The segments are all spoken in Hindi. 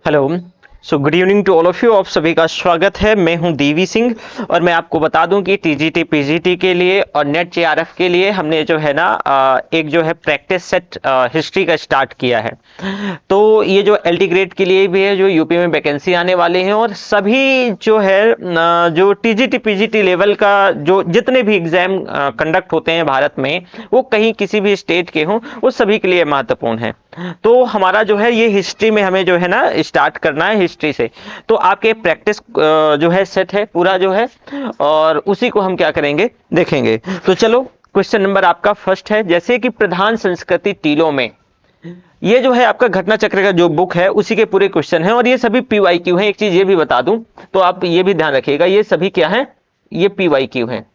Hello. Good evening to all of you. आप सभी का स्वागत है। मैं हूं देवी सिंह और मैं आपको बता दूं कि टीजीटी पीजीटी के लिए और नेट जेआरएफ के लिए हमने जो है ना एक जो है प्रैक्टिस सेट हिस्ट्री का स्टार्ट किया है। तो ये जो एलटी ग्रेड के लिए भी है, जो यूपी में वैकेंसी आने वाले हैं, और सभी जो है जो टीजीटी पीजीटी लेवल का जो जितने भी एग्जाम कंडक्ट होते हैं भारत में, वो कहीं किसी भी स्टेट के हों, वो सभी के लिए महत्वपूर्ण है। तो हमारा जो है ये हिस्ट्री में हमें जो है ना स्टार्ट करना है हिस्ट्री से। तो आपके प्रैक्टिस जो है सेट है पूरा जो है, और उसी को हम क्या करेंगे देखेंगे। तो चलो, क्वेश्चन नंबर आपका फर्स्ट है, जैसे कि प्रधान संस्कृति टीलों में, ये जो है आपका घटना चक्र का जो बुक है उसी के पूरे क्वेश्चन है, और ये सभी पीवाईक्यू है। एक चीज ये भी बता दूं, तो आप ये भी ध्यान रखिएगा, ये सभी क्या है, ये पीवाईक्यू है।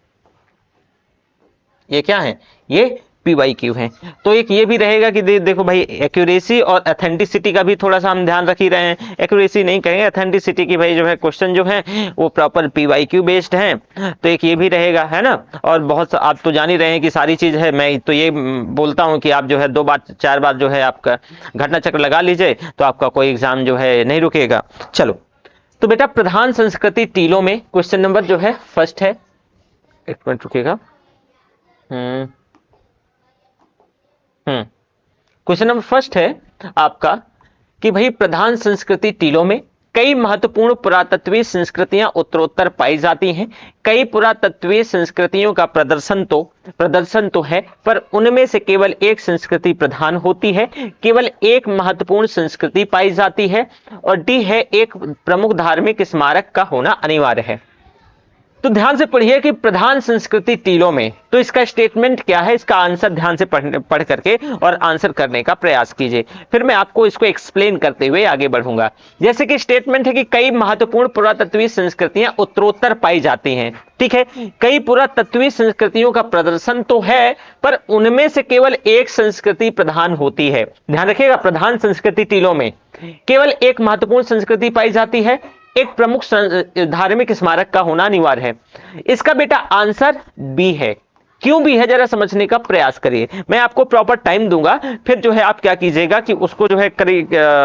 ये क्या है, ये पीवाईक्यू है। तो एक ये भी रहेगा कि देखो भाई, एक्यूरेसी और ऑथेंटिसिटी का भी थोड़ा सा हम ध्यान रख ही रहे हैं। एक्यूरेसी नहीं कहेंगे, ऑथेंटिसिटी की भाई जो है क्वेश्चन जो है वो प्रॉपर पीवाईक्यू बेस्ड है। तो एक ये भी रहेगा, है ना। और बहुत आप तो जान ही रहे हैं कि सारी चीज है, मैं तो ये बोलता हूं कि आप जो है 2 बार 4 बार जो है आपका घटना चक्र लगा लीजिए, तो आपका कोई एग्जाम जो है नहीं रुकेगा। चलो, तो बेटा प्रधान संस्कृति टीलों में क्वेश्चन नंबर जो है फर्स्ट है। एक मिनट रुकेगा। क्वेश्चन नंबर फर्स्ट है आपका कि भाई प्रधान संस्कृति टीलों में कई महत्वपूर्ण पुरातत्वीय संस्कृतियां उत्तरोत्तर पाई जाती हैं। कई पुरातत्वीय संस्कृतियों का प्रदर्शन तो है, पर उनमें से केवल एक संस्कृति प्रधान होती है। केवल एक महत्वपूर्ण संस्कृति पाई जाती है। और डी है, एक प्रमुख धार्मिक स्मारक का होना अनिवार्य है। तो ध्यान से पढ़िए कि प्रधान संस्कृति टीलों में, तो इसका स्टेटमेंट क्या है, इसका आंसर ध्यान से पढ़ करके और आंसर करने का प्रयास कीजिए। फिर मैं आपको इसको एक्सप्लेन करते हुए आगे बढ़ूंगा। जैसे कि स्टेटमेंट है कि कई महत्वपूर्ण पुरातत्वीय संस्कृतियां उत्तरोत्तर पाई जाती हैं। ठीक है, कई पुरातत्वीय संस्कृतियों का प्रदर्शन तो है, पर उनमें से केवल एक संस्कृति प्रधान होती है। ध्यान रखिएगा, प्रधान संस्कृति टीलों में केवल एक महत्वपूर्ण संस्कृति पाई जाती है, एक प्रमुख धार्मिक स्मारक का होना अनिवार्य है। इसका बेटा आंसर बी है। क्यों बी है, जरा समझने का प्रयास करिए। मैं आपको प्रॉपर टाइम दूंगा, फिर जो है आप क्या कीजिएगा कि उसको जो है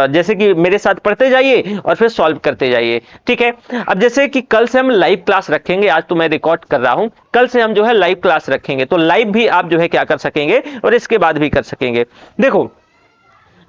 जैसे कि मेरे साथ पढ़ते जाइए और फिर सॉल्व करते जाइए। ठीक है, अब जैसे कि कल से हम लाइव क्लास रखेंगे, आज तो मैं रिकॉर्ड कर रहा हूं, कल से हम जो है लाइव क्लास रखेंगे, तो लाइव भी आप जो है क्या कर सकेंगे और इसके बाद भी कर सकेंगे। देखो,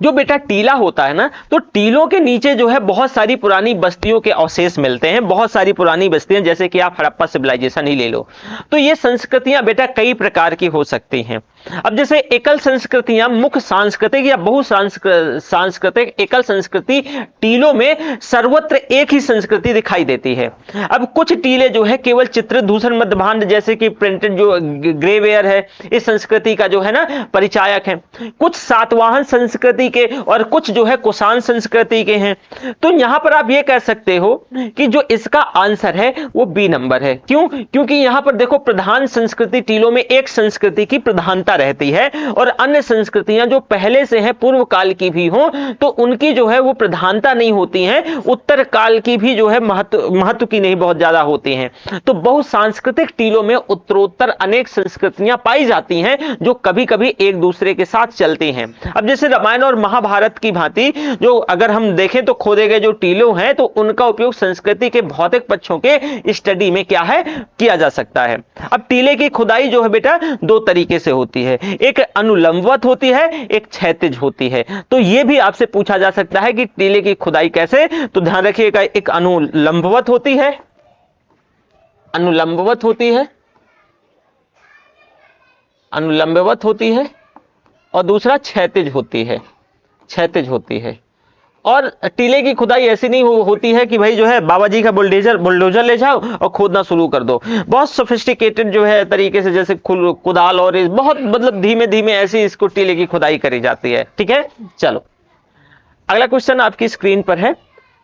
जो बेटा टीला होता है ना, तो टीलों के नीचे जो है बहुत सारी पुरानी बस्तियों के अवशेष मिलते हैं। बहुत सारी पुरानी बस्तियां, जैसे कि आप हड़प्पा सिविलाइजेशन ही ले लो। तो ये संस्कृतियां बेटा कई प्रकार की हो सकती हैं। अब जैसे एकल संस्कृतियां, मुख्य सांस्कृतिक या बहु सांस्कृतिक एकल संस्कृति टीलों में सर्वत्र एक ही संस्कृति दिखाई देती है। अब कुछ टीले जो है केवल चित्र दूषण मध्यभांड जैसे कि प्रिंटेड जो ग्रेवेयर है, इस संस्कृति का जो है ना परिचायक है। कुछ सातवाहन संस्कृति के और कुछ जो है कुषाण संस्कृति के हैं। तो यहां पर आप ये कह सकते हो कि जो इसका आंसर है वो बी नंबर है। क्यों? क्योंकि यहां पर देखो, प्रधान संस्कृति टीलों में एक संस्कृति की प्रधानता रहती है, और अन्य संस्कृतियां जो पहले से हैं, पूर्व काल की भी हो, तो उनकी जो है वो प्रधानता नहीं होती हैं। उत्तर काल की भी जो है महत्व की नहीं बहुत ज्यादा होती हैं। तो बहुसांस्कृतिक टीलों में उत्तरोत्तर अनेक संस्कृतियां पाई जाती हैं, जो कभी कभी एक दूसरे के साथ चलती हैं। अब जैसे रामायण और महाभारत की भांति जो अगर हम देखें तो खोदे गए जो टीलों हैं, तो उनका उपयोग संस्कृति के भौतिक पक्षों के स्टडी में क्या है किया जा सकता है। अब टीले की खुदाई जो है बेटा 2 तरीके से होती है, एक अनुलंबवत होती है, एक क्षैतिज होती है। तो यह भी आपसे पूछा जा सकता है कि टीले की खुदाई कैसे, तो ध्यान रखिएगा, एक अनुलंबवत होती है, अनुलंबवत होती है, अनुलंबवत होती है, और दूसरा क्षैतिज होती है, क्षैतिज होती है। और टीले की खुदाई ऐसी नहीं होती है कि भाई जो है बाबा जी का बुलडोजर ले जाओ और खोदना शुरू कर दो। बहुत सोफिस्टिकेटेड जो है तरीके से, जैसे कुदाल और बहुत मतलब धीमे धीमे ऐसी इसको टीले की खुदाई करी जाती है। ठीक है, चलो अगला क्वेश्चन आपकी स्क्रीन पर है।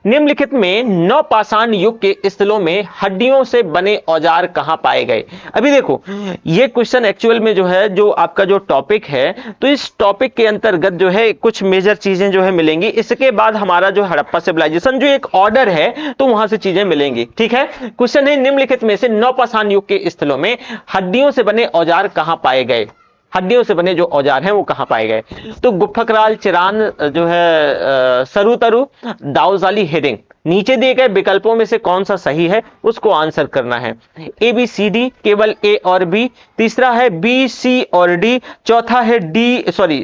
निम्नलिखित में नवपाषाण युग के स्थलों में हड्डियों से बने औजार कहां पाए गए। अभी देखो, ये क्वेश्चन एक्चुअल में जो है, जो आपका जो टॉपिक है, तो इस टॉपिक के अंतर्गत जो है कुछ मेजर चीजें जो है मिलेंगी। इसके बाद हमारा जो हड़प्पा सिविलाइजेशन जो एक ऑर्डर है, तो वहां से चीजें मिलेंगी। ठीक है, क्वेश्चन है निम्नलिखित में से नवपाषाण युग के स्थलों में हड्डियों से बने औजार कहां पाए गए। हड्डियों से बने जो औजार हैं वो कहां पाए गए? तो गुफकराल, चिरांद, जो है सरुतरु, दाऊजाली, हेडिंग। नीचे दिए गए विकल्पों में से कौन सा सही है उसको आंसर करना है। ए बी सी डी, केवल ए और बी। तीसरा है बी सी और डी। चौथा है डी, सॉरी,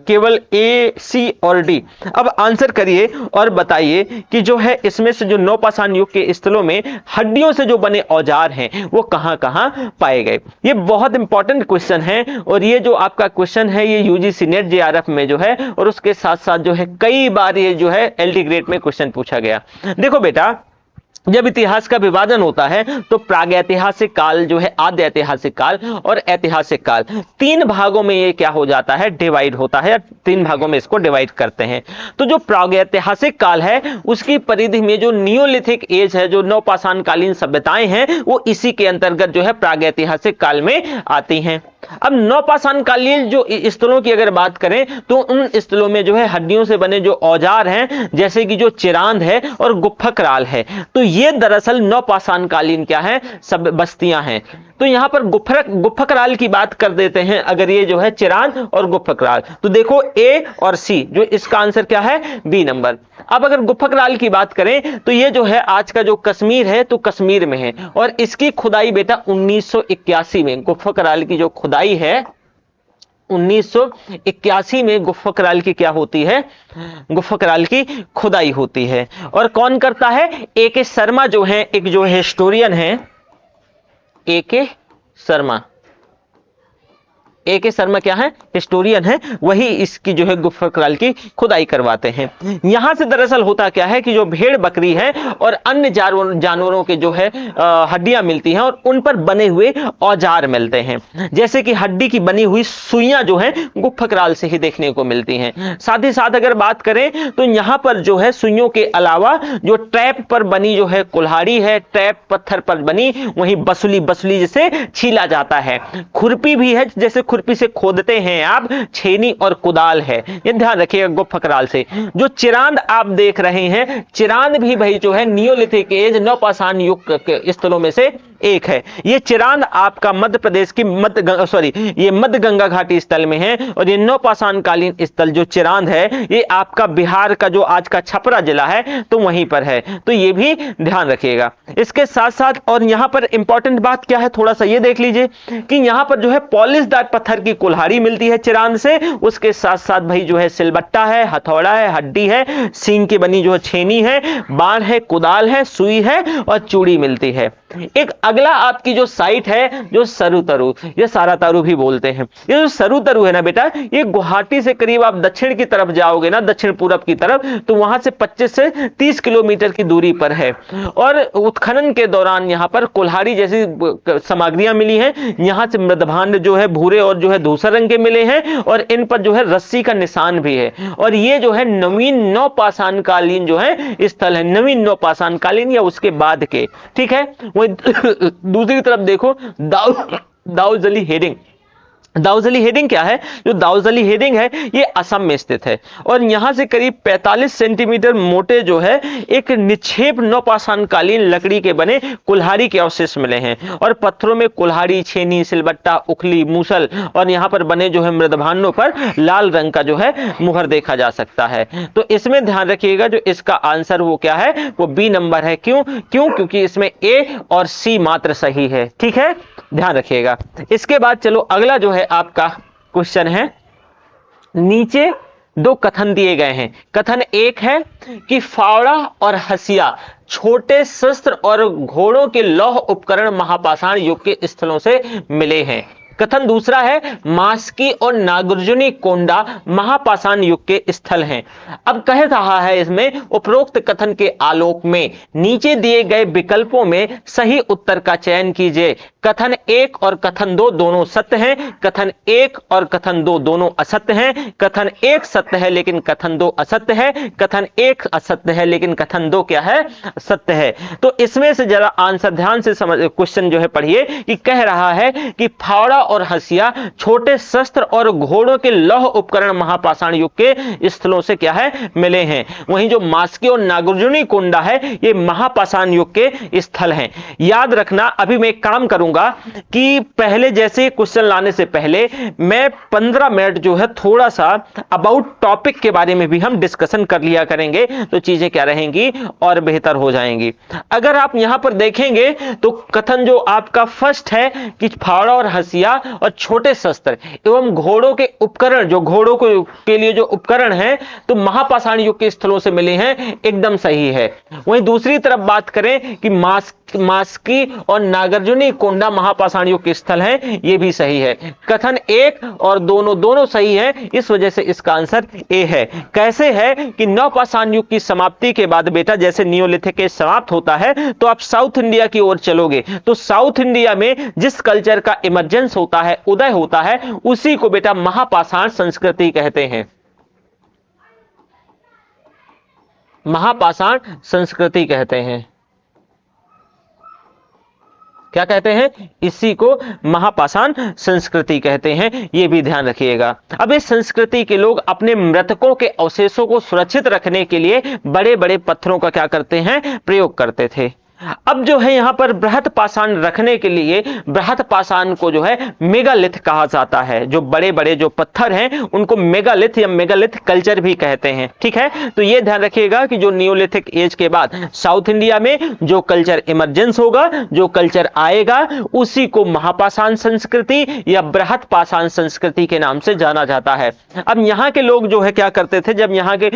केवल ए सी और डी। अब आंसर करिए और बताइए कि जो है इसमें से जो नौपाषाण युग के स्थलों में हड्डियों से जो बने औजार हैं वो कहां कहां पाए गए। ये बहुत इंपॉर्टेंट क्वेश्चन है और ये जो आपका क्वेश्चन है ये यूजीसी नेट जेआरएफ में जो है और उसके साथ साथ जो है कई बार ये जो है एलडी ग्रेड में क्वेश्चन पूछा गया। देखो बेटा, जब इतिहास का विभाजन होता है तो प्रागैतिहासिक काल जो है, आद्य ऐतिहासिक काल और ऐतिहासिक काल, तीन भागों में ये क्या हो जाता है, डिवाइड होता है। तीन भागों में इसको डिवाइड करते हैं। तो जो प्रागैतिहासिक काल है उसकी परिधि में जो नियोलिथिक एज है, जो नवपाषाण कालीन सभ्यताएं हैं, वो इसी के अंतर्गत जो है प्रागैतिहासिक काल में आती हैं। अब नवपाषाण कालीन जो स्थलों की अगर बात करें तो उन स्थलों में जो है हड्डियों से बने जो औजार हैं, जैसे कि जो चिरांद है और गुफकराल है, तो ये दरअसल नवपाषाण कालीन क्या है, सब बस्तियां हैं। तो यहां पर गुफकराल की बात कर देते हैं। अगर ये जो है चिरांद और गुफकराल, तो देखो ए और सी, जो इसका आंसर क्या है, बी नंबर। अब अगर गुफकराल की बात करें तो ये जो है आज का जो कश्मीर है तो कश्मीर में है और इसकी खुदाई बेटा 1981 में, गुफकराल की जो खुदाई है 1981 में गुफकराल की क्या होती है, गुफकराल की खुदाई होती है। और कौन करता है, ए के शर्मा जो है, एक जो हिस्टोरियन है, ए के शर्मा। ए के शर्मा क्या है, हिस्टोरियन है, वही इसकी जो है गुफकराल की खुदाई करवाते हैं। यहां से दरअसल होता क्या है कि जो भेड़ बकरी है और अन्य जानवरों के जो है हड्डियां मिलती हैं और उन पर बने हुए औजार मिलते हैं, जैसे कि हड्डी की बनी हुई सुइयां जो है गुफकराल से ही देखने को मिलती हैं। साथ ही साथ अगर बात करें तो यहां पर जो है सुइयों के अलावा जो ट्रैप पर बनी जो है कुल्हाड़ी है, ट्रैप पत्थर पर बनी, वही बसुली जिसे छीला जाता है, खुरपी भी है, जैसे खुरपी से खोदते हैं आप, छेनी और कुदाल है, ये ध्यान रखिएगा गुफकराल से। जो चिरांद आप देख रहे हैं, चिरांद भी भाई जो है नियोलिथिक एज, नवपाषाण युग के स्थलों में से एक है। ये चिरांद आपका मध्य प्रदेश की ये मध्य गंगा घाटी स्थल में है और ये नवपाषाण कालीन स्थल जो चिरांद है ये आपका बिहार का जो आज का छपरा जिला है तो वहीं पर है, तो ये भी ध्यान रखिएगा। इसके साथ साथ और यहां पर इंपॉर्टेंट बात क्या है, थोड़ा सा ये देख लीजिए कि यहां पर जो है पॉलिशदार पत्थर की कुल्हाड़ी मिलती है चिरांद से, उसके साथ साथ भाई जो है सिलबट्टा है, हथौड़ा है, हड्डी है, सींग की बनी जो है छेनी है, बाण है, कुदाल है, सुई है और चूड़ी मिलती है। एक अगला आपकी जो साइट है जो सरुतरु, ये सारातारु भी बोलते हैं, ये जो सरुतरु है ना बेटा, ये गुवाहाटी से करीब आप दक्षिण की तरफ जाओगे ना, दक्षिण पूरब की तरफ, तो वहां से 25 से 30 किलोमीटर की दूरी पर है। और उत्खनन के दौरान यहां पर कुल्हाड़ी जैसी सामग्रियां मिली हैं, यहां से मृदभांड जो है भूरे और जो है धूसर रंग के मिले हैं और इन पर जो है रस्सी का निशान भी है। और ये जो है नवीन नवपाषाण कालीन जो है स्थल है, नवीन नवपाषाण कालीन या उसके बाद के, ठीक है। दूसरी तरफ देखो दाऊजली हेडिंग। दाऊजली हेडिंग क्या है, जो दाऊजली हेडिंग है ये असम में स्थित है और यहां से करीब 45 सेंटीमीटर मोटे जो है एक निक्षेप नवपाषाण कालीन लकड़ी के बने कुल्हाड़ी के अवशेष मिले हैं और पत्थरों में कुल्हाड़ी, छेनी, सिलबट्टा, उखली, मूसल और यहां पर बने जो है मृदभांडों पर लाल रंग का जो है मुहर देखा जा सकता है। तो इसमें ध्यान रखिएगा जो इसका आंसर वो क्या है, वो बी नंबर है। क्यों? क्योंकि इसमें ए और सी मात्र सही है, ठीक है, ध्यान रखिएगा। इसके बाद चलो अगला जो है आपका क्वेश्चन है, नीचे दो कथन दिए गए हैं। कथन एक है कि फावड़ा और हसिया छोटे शस्त्र और घोड़ों के लौह उपकरण महापाषाण युग के स्थलों से मिले हैं। कथन दूसरा है मास्की और नागार्जुनी कोंडा महापाषाण युग के स्थल हैं। अब कह रहा है इसमें उपरोक्त कथन के आलोक में नीचे दिए गए विकल्पों में सही उत्तर का चयन कीजिए। कथन एक और कथन दो दोनों सत्य हैं, कथन एक और कथन दो दोनों असत्य हैं, कथन एक सत्य है लेकिन कथन दो असत्य है, कथन एक असत्य है लेकिन कथन दो क्या है, सत्य है। तो इसमें से जरा आंसर ध्यान से समझ, क्वेश्चन जो है पढ़िए कि कह रहा है कि फावड़ा और हसिया छोटे शस्त्र और घोड़ों के लौह उपकरण महापाषाण युग के स्थलों से क्या है, मिले हैं। वहीं जो मास्की और नागार्जुनी कोंडा है ये महापाषाण युग के स्थल हैं। याद रखना, अभी मैं एक काम करूंगा, चाहूंगा कि पहले जैसे क्वेश्चन लाने से पहले मैं 15 मिनट जो है थोड़ा सा अबाउट टॉपिक के बारे में भी हम डिस्कशन कर लिया करेंगे, तो चीजें क्या रहेंगी और बेहतर हो जाएंगी। अगर आप यहां पर देखेंगे तो कथन जो आपका फर्स्ट है कि फावड़ा और हंसिया और छोटे शस्त्र एवं घोड़ों के उपकरण, जो घोड़ों के लिए जो उपकरण है तो महापाषाण युग के स्थलों से मिले हैं, एकदम सही है। वहीं दूसरी तरफ बात करें कि मास्की और नागार्जुनी कोंडा महापाषाण युग के स्थल हैं, यह भी सही है। कथन एक और दोनों सही है, इस वजह से इसका आंसर ए है। कैसे है कि नवपाषाण युग की समाप्ति के बाद बेटा जैसे नियोलिथिक एज समाप्त होता है तो आप साउथ इंडिया की ओर चलोगे, तो साउथ इंडिया में जिस कल्चर का इमर्जेंस होता है, उदय होता है, उसी को बेटा महापाषाण संस्कृति कहते हैं। महापाषाण संस्कृति कहते हैं। क्या कहते हैं? इसी को महापाषाण संस्कृति कहते हैं, यह भी ध्यान रखिएगा। अब इस संस्कृति के लोग अपने मृतकों के अवशेषों को सुरक्षित रखने के लिए बड़े बड़े पत्थरों का क्या करते हैं? प्रयोग करते थे। अब जो है यहां पर बृहत पाषाण रखने के लिए बृहत पाषाण को जो है मेगालिथ कहा जाता है। जो बड़े बड़े जो पत्थर हैं उनको मेगालिथ या मेगालिथ कल्चर भी कहते हैं। ठीक है, तो यह ध्यान रखिएगा कि जो नियोलिथिक एज के बाद साउथ इंडिया में जो कल्चर इमर्जेंस होगा, जो कल्चर आएगा, उसी को महापाषाण संस्कृति या बृहत पाषाण संस्कृति के नाम से जाना जाता है। अब यहां के लोग जो है क्या करते थे, जब यहां के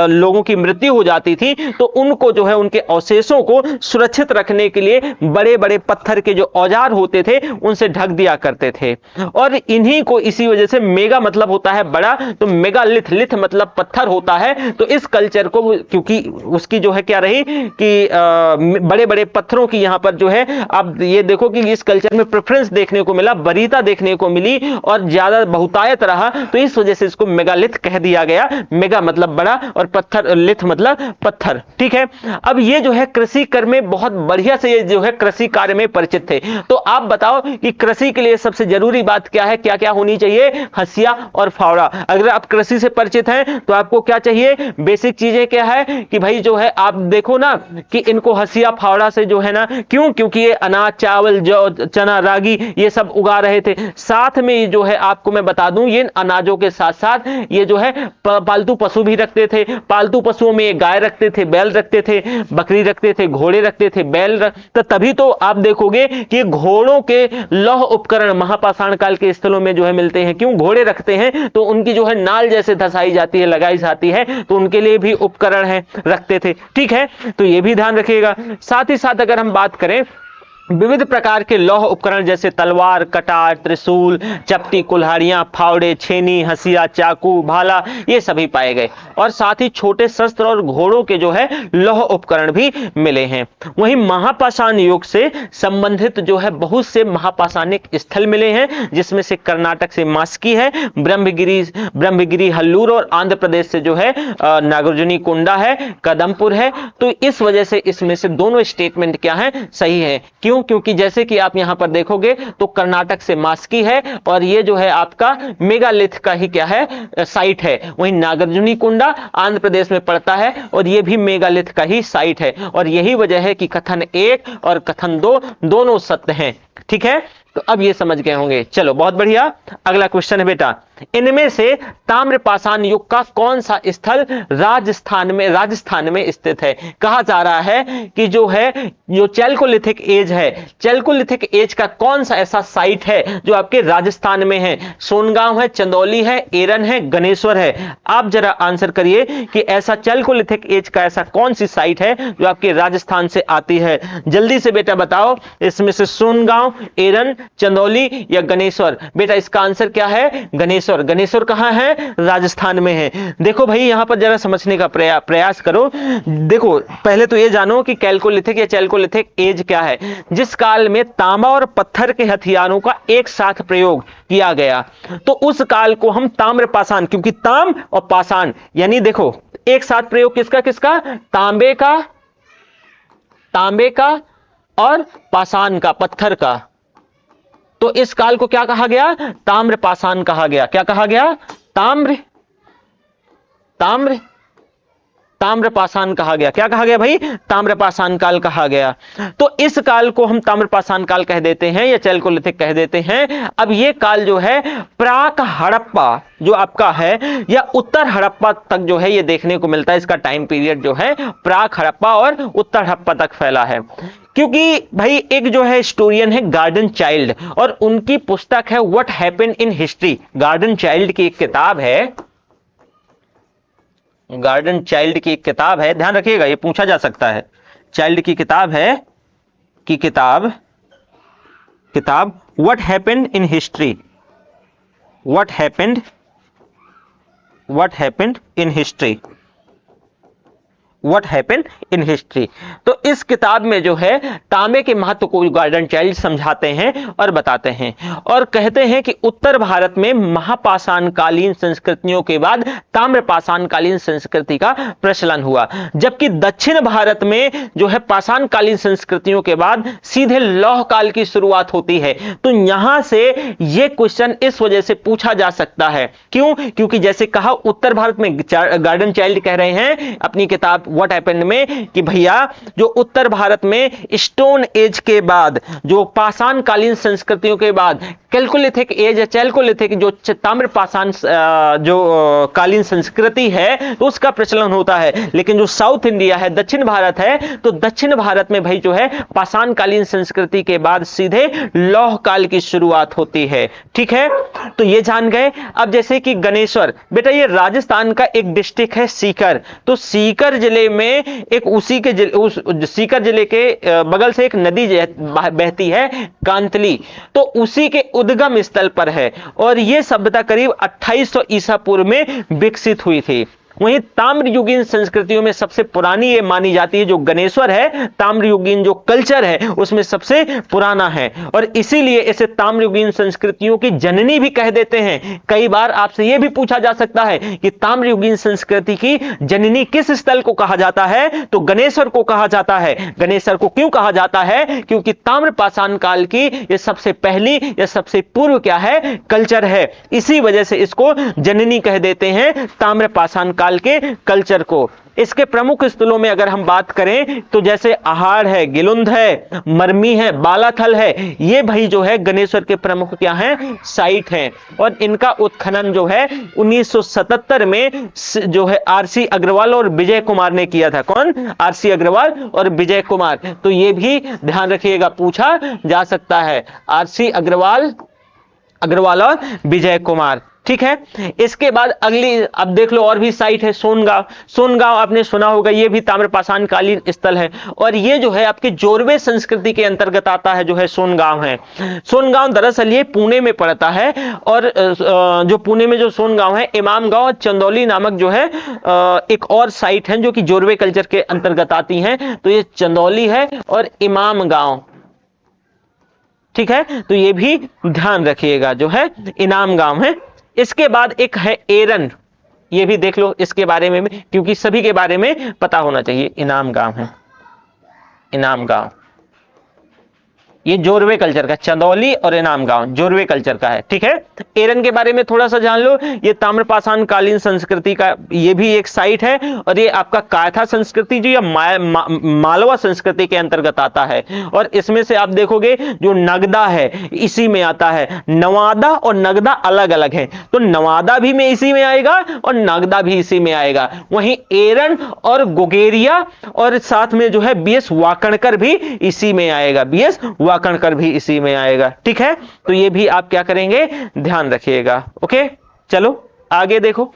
लोगों की मृत्यु हो जाती थी तो उनको जो है उनके अवशेषों को सुरक्षित रखने के लिए बड़े बड़े पत्थर के जो औजार होते थे उनसे ढक दिया करते थे, और इन्हीं को इसी वजह से मेगा मतलब होता है बड़ा, तो मेगालिथ, लिथ मतलब पत्थर होता है। तो इस कल्चर को, क्योंकि उसकी जो है क्या रही कि बड़े बड़े पत्थरों की यहां पर जो है, अब ये देखो कि इस कल्चर में प्रेफरेंस देखने को मिला, वरीयता देखने को मिली और ज्यादा बहुतायत रहा, तो इस वजह से इसको मेगालिथ कह दिया गया। मेगा मतलब बड़ा और पत्थर, लिथ मतलब पत्थर। ठीक है, अब ये जो है कृषि कर्म में बहुत बढ़िया से ये जो है कृषि कार्य में परिचित थे। तो आप बताओ कि कृषि के लिए सबसे जरूरी बात क्या है, क्या क्या होनी चाहिए? हंसिया और फावड़ा। अगर आप कृषि से परिचित हैं तो आपको क्या चाहिए? बेसिक चीजें क्या है कि भाई जो है आप देखो ना कि इनको हंसिया फावड़ा से जो है ना, क्यों? क्योंकि ये अनाज, चावल, जौ, चना, रागी ये सब उगा रहे थे। साथ में ये जो है आपको मैं बता दूं, ये अनाजों के साथ साथ ये जो है पालतू पशु भी रखते थे। पालतू पशुओं में गाय रखते थे, बैल रखते थे, बकरी रखते थे, घोड़े रखते थे, बैल तो तभी तो आप देखोगे कि घोड़ों के लौह उपकरण महापाषाण काल के स्थलों में जो है मिलते हैं। क्यों? घोड़े रखते हैं तो उनकी जो है नाल जैसे धसाई जाती है, लगाई जाती है, तो उनके लिए भी उपकरण है, रखते थे। ठीक है, तो यह भी ध्यान रखिएगा। साथ ही साथ अगर हम बात करें विविध प्रकार के लौह उपकरण जैसे तलवार, कटार, त्रिशूल, चपटी, कुल्हाड़ियां, फावड़े, छेनी, हंसिया, चाकू, भाला, ये सभी पाए गए, और साथ ही छोटे शस्त्र और घोड़ों के जो है लौह उपकरण भी मिले हैं। वहीं महापाषाण युग से संबंधित जो है बहुत से महापाषाणिक स्थल मिले हैं, जिसमें से कर्नाटक से मास्की है, ब्रह्मगिरी हल्लूर, और आंध्र प्रदेश से जो है नागार्जुनी कोंडा है, कदमपुर है। तो इस वजह से इसमें से दोनों स्टेटमेंट क्या है? सही है। क्यों? क्योंकि जैसे कि आप यहां पर देखोगे तो कर्नाटक से मास्की है, और ये जो है आपका मेगालिथ का ही क्या है? साइट है। वहीं नागार्जुनी कोंडा आंध्र प्रदेश में पड़ता है, और ये भी मेगालिथ का ही साइट है, और यही वजह है कि कथन 1 और कथन 2 दोनों सत्य हैं। ठीक है, तो अब ये समझ गए होंगे। चलो बहुत बढ़िया, अगला क्वेश्चन है बेटा, इनमें से ताम्रपाषाण युग का कौन सा स्थल राजस्थान में स्थित है? कहा जा रहा है कि जो चैल्कोलिथिक एज है, चैल्कोलिथिक एज का कौन सा ऐसा साइट है जो आपके राजस्थान में है? सोनगांव है, चंदौली है, एरन है, गणेश्वर है। आप जरा आंसर करिए कि ऐसा चैल्कोलिथिक एज का ऐसा कौन सी साइट है जो आपके राजस्थान से आती है? जल्दी से बेटा बताओ, इसमें से सोनगांव, एरन, चंदौली या गणेश्वर? बेटा इसका आंसर क्या है? गणेश्वर। गणेश्वर कहां है? राजस्थान में है। देखो भाई यहां पर जरा समझने का प्रयास करो। देखो पहले तो ये जानो कि कैल्कोलिथिक या चैल्कोलिथिक एज क्या है। जिस काल में तांबा और पत्थर के हथियारों का एक साथ प्रयोग किया गया, तो उस काल को हम ताम्रपाषाण, क्योंकि ताम और पाषाण यानी देखो एक साथ प्रयोग किसका किसका? तांबे का और पाषाण का, पत्थर का। तो इस काल को क्या कहा गया? ताम्रपाषाण कहा गया। क्या कहा गया? ताम्र ताम्रपाषाण कहा गया। क्या कहा गया भाई? ताम्रपाषाण काल कहा गया। तो इस काल को हम ताम्रपाषाण काल कह देते हैं या चैल्कोलिथिक कह देते हैं। अब ये काल जो है प्राक हड़प्पा जो आपका है या उत्तर हड़प्पा तक जो है ये देखने को मिलता है। इसका टाइम पीरियड जो है प्राक हड़प्पा और उत्तर हड़प्पा तक फैला है। क्योंकि भाई एक जो है हिस्टोरियन है गार्डन चाइल्ड और उनकी पुस्तक है what happened in history. Garden child की एक किताब है, गार्डन चाइल्ड की एक किताब है, ध्यान रखिएगा ये पूछा जा सकता है। चाइल्ड की किताब है कि किताब what happened in history, what happened in history, what happened in history. तो इस किताब में जो है तांबे के महत्व को गार्डन चाइल्ड समझाते हैं और बताते हैं और कहते हैं कि उत्तर भारत में महापाषाण कालीन संस्कृतियों के बाद ताम्रपाषाण कालीन संस्कृति का प्रचलन हुआ, जबकि दक्षिण भारत में जो है पाषाण कालीन संस्कृतियों के बाद सीधे लौह काल की शुरुआत होती है। तो यहां से यह क्वेश्चन इस वजह से पूछा जा सकता है। क्यों? क्योंकि जैसे कहा उत्तर भारत में गार्डन चाइल्ड कह रहे हैं अपनी किताब व्हाट हैपेंड में कि भैया जो उत्तर भारत में स्टोन एज के बाद जो पाषाण कालीन संस्कृतियों के बाद कैल्कोलिथिक एज या चैल्कोलिथिक जो ताम्रपाषाण जो कालीन संस्कृति है तो उसका प्रचलन होता है। लेकिन जो साउथ इंडिया है, दक्षिण भारत है, तो दक्षिण भारत में भाई जो है पाषाण कालीन संस्कृति के बाद सीधे लौह काल की शुरुआत होती है। ठीक है, तो ये जान गए। अब जैसे कि गणेश्वर, बेटा ये राजस्थान का एक डिस्ट्रिक्ट है सीकर। तो सीकर जिले में एक सीकर जिले के बगल से एक नदी बहती है कांतली, तो उसी के उद्गम स्थल पर है और यह सभ्यता करीब 2800 ईसा पूर्व में विकसित हुई थी। वहीं ताम्रयुगीन संस्कृतियों में सबसे पुरानी ये मानी जाती है जो गणेश्वर है, ताम्रयुगीन जो कल्चर है उसमें सबसे पुराना है और इसीलिए इसे ताम्रयुगीन संस्कृतियों की जननी भी कह देते हैं। कई बार आपसे यह भी पूछा जा सकता है कि ताम्रयुगीन संस्कृति की जननी किस स्थल को कहा जाता है? तो गणेश्वर को कहा जाता है। गणेश्वर को क्यों कहा जाता है? क्योंकि ताम्रपाषाण काल की यह सबसे पहली या सबसे पूर्व क्या है? कल्चर है। इसी वजह से इसको जननी कह देते हैं ताम्रपाषाण काल के कल्चर को। इसके प्रमुख स्थलों में अगर हम बात करें तो जैसे आहार है, गिलुंद है, मरमी है, बालाथल है, ये भाई जो है गणेश्वर के प्रमुख क्या हैं? साइट हैं। और इनका उत्खनन जो है 1977 में जो है आरसी अग्रवाल और विजय कुमार ने किया था। कौन? आरसी अग्रवाल और विजय कुमार। तो ये भी ध्यान रखिएगा, पूछा जा सकता है। आरसी अग्रवाल और विजय कुमार। ठीक है, इसके बाद अगली अब देख लो और भी साइट है सोनगांव। सोनगांव आपने सुना होगा, ये भी ताम्रपाषाण कालीन स्थल है और ये जो है आपके जोरवे संस्कृति के अंतर्गत आता है। जो है सोनगांव है। सोनगांव दरअसल ये पुणे में पड़ता है और जो पुणे में जो सोनगांव है, इमामगांव, चंदौली नामक जो है एक और साइट है जो कि जोरवे कल्चर के अंतर्गत आती है। तो ये चंदौली है और इमामगांव। ठीक है, तो ये भी ध्यान रखिएगा, जो है इनामगांव है। इसके बाद एक है एरन, ये भी देख लो इसके बारे में, क्योंकि सभी के बारे में पता होना चाहिए। इनामगांव है, इनामगांव ये जोरवे कल्चर का, चंदौली और इनामगांव जोरवे कल्चर का है। ठीक है, एरन के बारे में थोड़ा सा जान लो। ये ताम्रपाषाण कालीन संस्कृति का ये भी एक साइट है और ये आपका कायथा संस्कृति जो या मालवा संस्कृति के अंतर्गत आता है। और इसमें से आप देखोगे जो नगदा है इसी में आता है। नवादा और नगदा अलग अलग है, तो नवादा भी में इसी में आएगा और नगदा भी इसी में आएगा। वहीं एरन और गोगेरिया और साथ में जो है बीएस वाकणकर भी इसी में आएगा, बीएस वाकणकर भी इसी में आएगा। ठीक है, तो ये भी आप क्या करेंगे? ध्यान रखिएगा। ओके, चलो आगे देखो।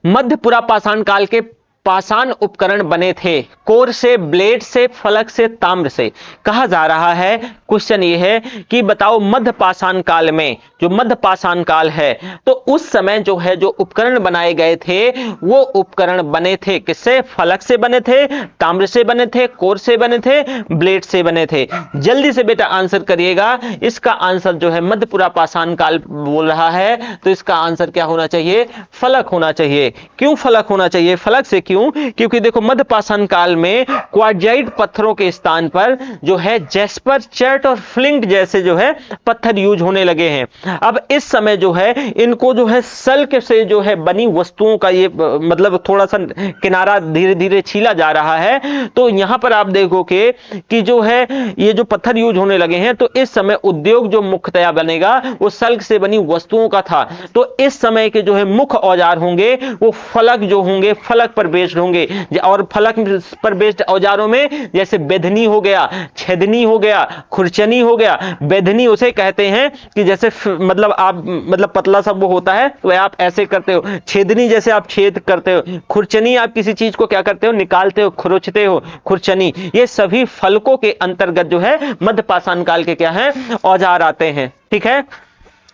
मध्य पुरापाषाण काल के पाषाण उपकरण बने थे, कोर से, ब्लेड से, फलक से, ताम्र से। कहा जा रहा है, क्वेश्चन ये है कि बताओ मध्य पाषाण काल में, जो मध्य पाषाण काल है, तो उस समय जो है जो उपकरण बनाए गए थे वो उपकरण बने थे किससे? फलक से बने थे, ताम्र से बने थे, कोर से बने थे, ब्लेड से बने थे। जल्दी से बेटा आंसर करिएगा। इसका आंसर जो है मध्य पुरापाषाण काल बोल रहा है, तो इसका आंसर क्या होना चाहिए? फलक होना चाहिए। क्यों फलक होना चाहिए? फलक से क्यों? क्यों? क्योंकि देखो मध्य पाषाण काल में क्वार्टजाइट पत्थरों के स्थान पर जो है जैस्पर, चर्ट और फ्लिंट जैसे जो है पत्थर यूज होने लगे हैं। अब इस समय जो है इनको जो है सल्क से जो है बनी वस्तुओं का ये मतलब थोड़ा सा किनारा धीरे धीरे छीला जा रहा है। तो यहां पर आप देखोगे कि जो है ये जो पत्थर यूज होने लगे हैं, तो इस समय उद्योग जो मुख्यतया बनेगा वो सल्क से बनी वस्तुओं का था। तो इस समय के जो है मुख्य औजार होंगे वो फलक जो होंगे, फलक पर बेस्ड होंगे। और फलक पर बेस्ड औजारों में जैसे बेधनी हो गया, छेदनी हो गया, खुरचनी हो गया। बेधनी उसे कहते हैं कि जैसे मतलब आप मतलब पतला सा वो होता है तो आप ऐसे करते हो, छेदनी जैसे आप छेद करते हो, खुरचनी आप किसी चीज को क्या करते हो, निकालते हो, खुरचते हो, खुरचनी। ये सभी फलकों के अंतर्गत जो है मध्य पाषाण काल के क्या है औजार आते हैं। ठीक है।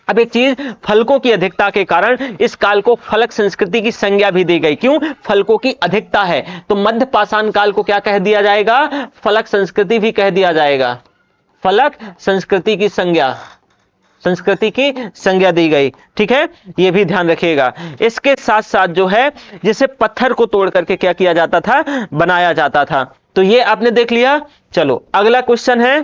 अब एक चीज, फलकों की अधिकता के कारण इस काल को फलक संस्कृति की संज्ञा भी दी गई। क्यों? फलकों की अधिकता है तो मध्य पाषाण काल को क्या कह दिया जाएगा? फलक संस्कृति भी कह दिया जाएगा। फलक संस्कृति की संज्ञा, संस्कृति की संज्ञा दी गई। ठीक है, यह भी ध्यान रखिएगा। इसके साथ साथ जो है जिसे पत्थर को तोड़ करके क्या किया जाता था, बनाया जाता था। तो ये आपने देख लिया। चलो अगला क्वेश्चन है,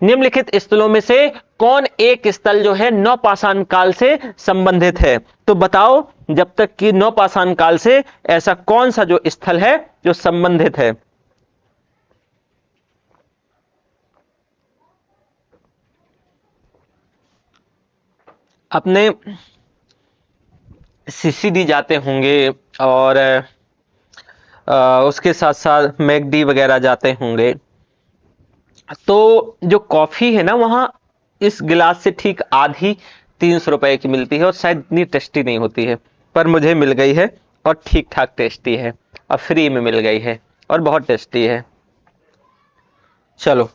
निम्नलिखित स्थलों में से कौन एक स्थल जो है नवपाषाण काल से संबंधित है? तो बताओ जब तक कि नवपाषाण काल से ऐसा कौन सा जो स्थल है जो संबंधित है? अपने सीसीडी जाते होंगे और उसके साथ साथ मैकडी वगैरह जाते होंगे, तो जो कॉफी है ना वहां इस गिलास से ठीक आधी 300 रुपए की मिलती है और शायद इतनी टेस्टी नहीं होती है, पर मुझे मिल गई है और ठीक ठाक टेस्टी है और फ्री में मिल गई है और बहुत टेस्टी है। चलो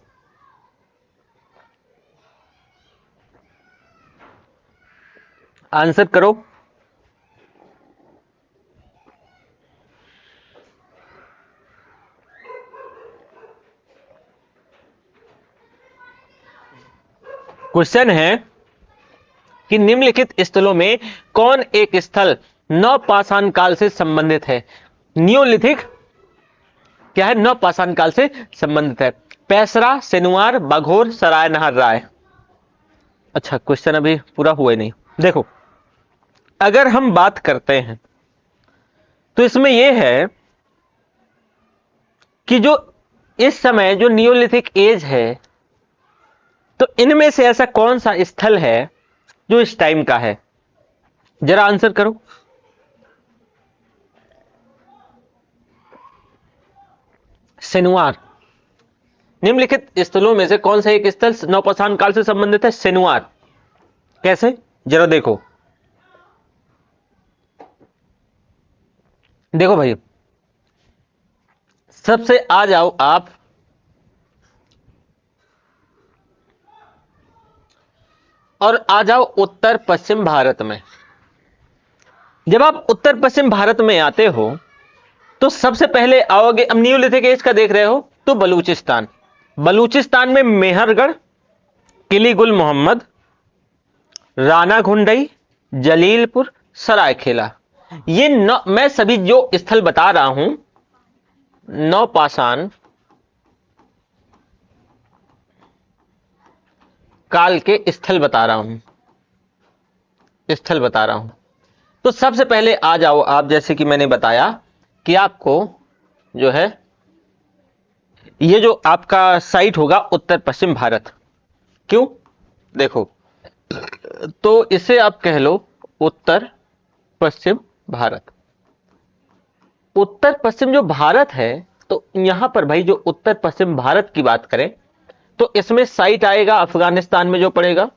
आंसर करो। क्वेश्चन है कि निम्नलिखित स्थलों में कौन एक स्थल नवपाषाण काल से संबंधित है? नियोलिथिक क्या है? नवपाषाण काल से संबंधित है। पैसरा, सेनुआर, बाघोर, सराय नहर राय। अच्छा क्वेश्चन अभी पूरा हुआ ही नहीं। देखो अगर हम बात करते हैं तो इसमें यह है कि जो इस समय जो नियोलिथिक एज है, तो इनमें से ऐसा कौन सा स्थल है जो इस टाइम का है? जरा आंसर करो। सेनुआर। निम्नलिखित स्थलों में से कौन सा एक स्थल नवपाषाण काल से संबंधित है? सेनुआर। कैसे? जरा देखो। देखो भाई, सबसे आ जाओ आप और आ जाओ उत्तर पश्चिम भारत में। जब आप उत्तर पश्चिम भारत में आते हो तो सबसे पहले आओगे, अब नियोलिथिक एज का देख रहे हो तो बलूचिस्तान। बलूचिस्तान में मेहरगढ़, किली गुल मोहम्मद, राना घुंडई, जलीलपुर, सरायखेला। ये मैं सभी जो स्थल बता रहा हूं नवपाषाण काल के स्थल बता रहा हूं, स्थल बता रहा हूं। तो सबसे पहले आ जाओ आप, जैसे कि मैंने बताया कि आपको जो है ये जो आपका साइट होगा उत्तर पश्चिम भारत। क्यों? देखो तो इसे आप कह लो उत्तर पश्चिम भारत। उत्तर पश्चिम जो भारत है, तो यहां पर भाई जो उत्तर पश्चिम भारत की बात करें तो इसमें साइट आएगा अफगानिस्तान में जो पड़ेगा,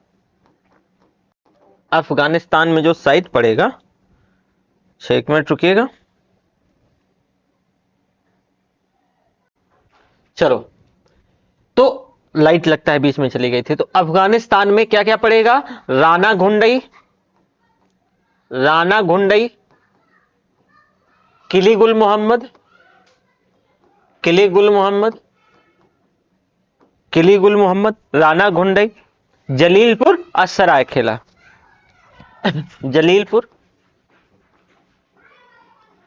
अफगानिस्तान में जो साइट पड़ेगा। 1 मिनट रुकिएगा। चलो तो लाइट लगता है बीच में चली गई थी। तो अफगानिस्तान में क्या क्या पड़ेगा? राना घुंडई, राना घुंडई, किली गुल मोहम्मद, किली गुल मोहम्मद, किली गुल मोहम्मद, राना घुंडई, जलीलपुर और सरायखेला। जलीलपुर,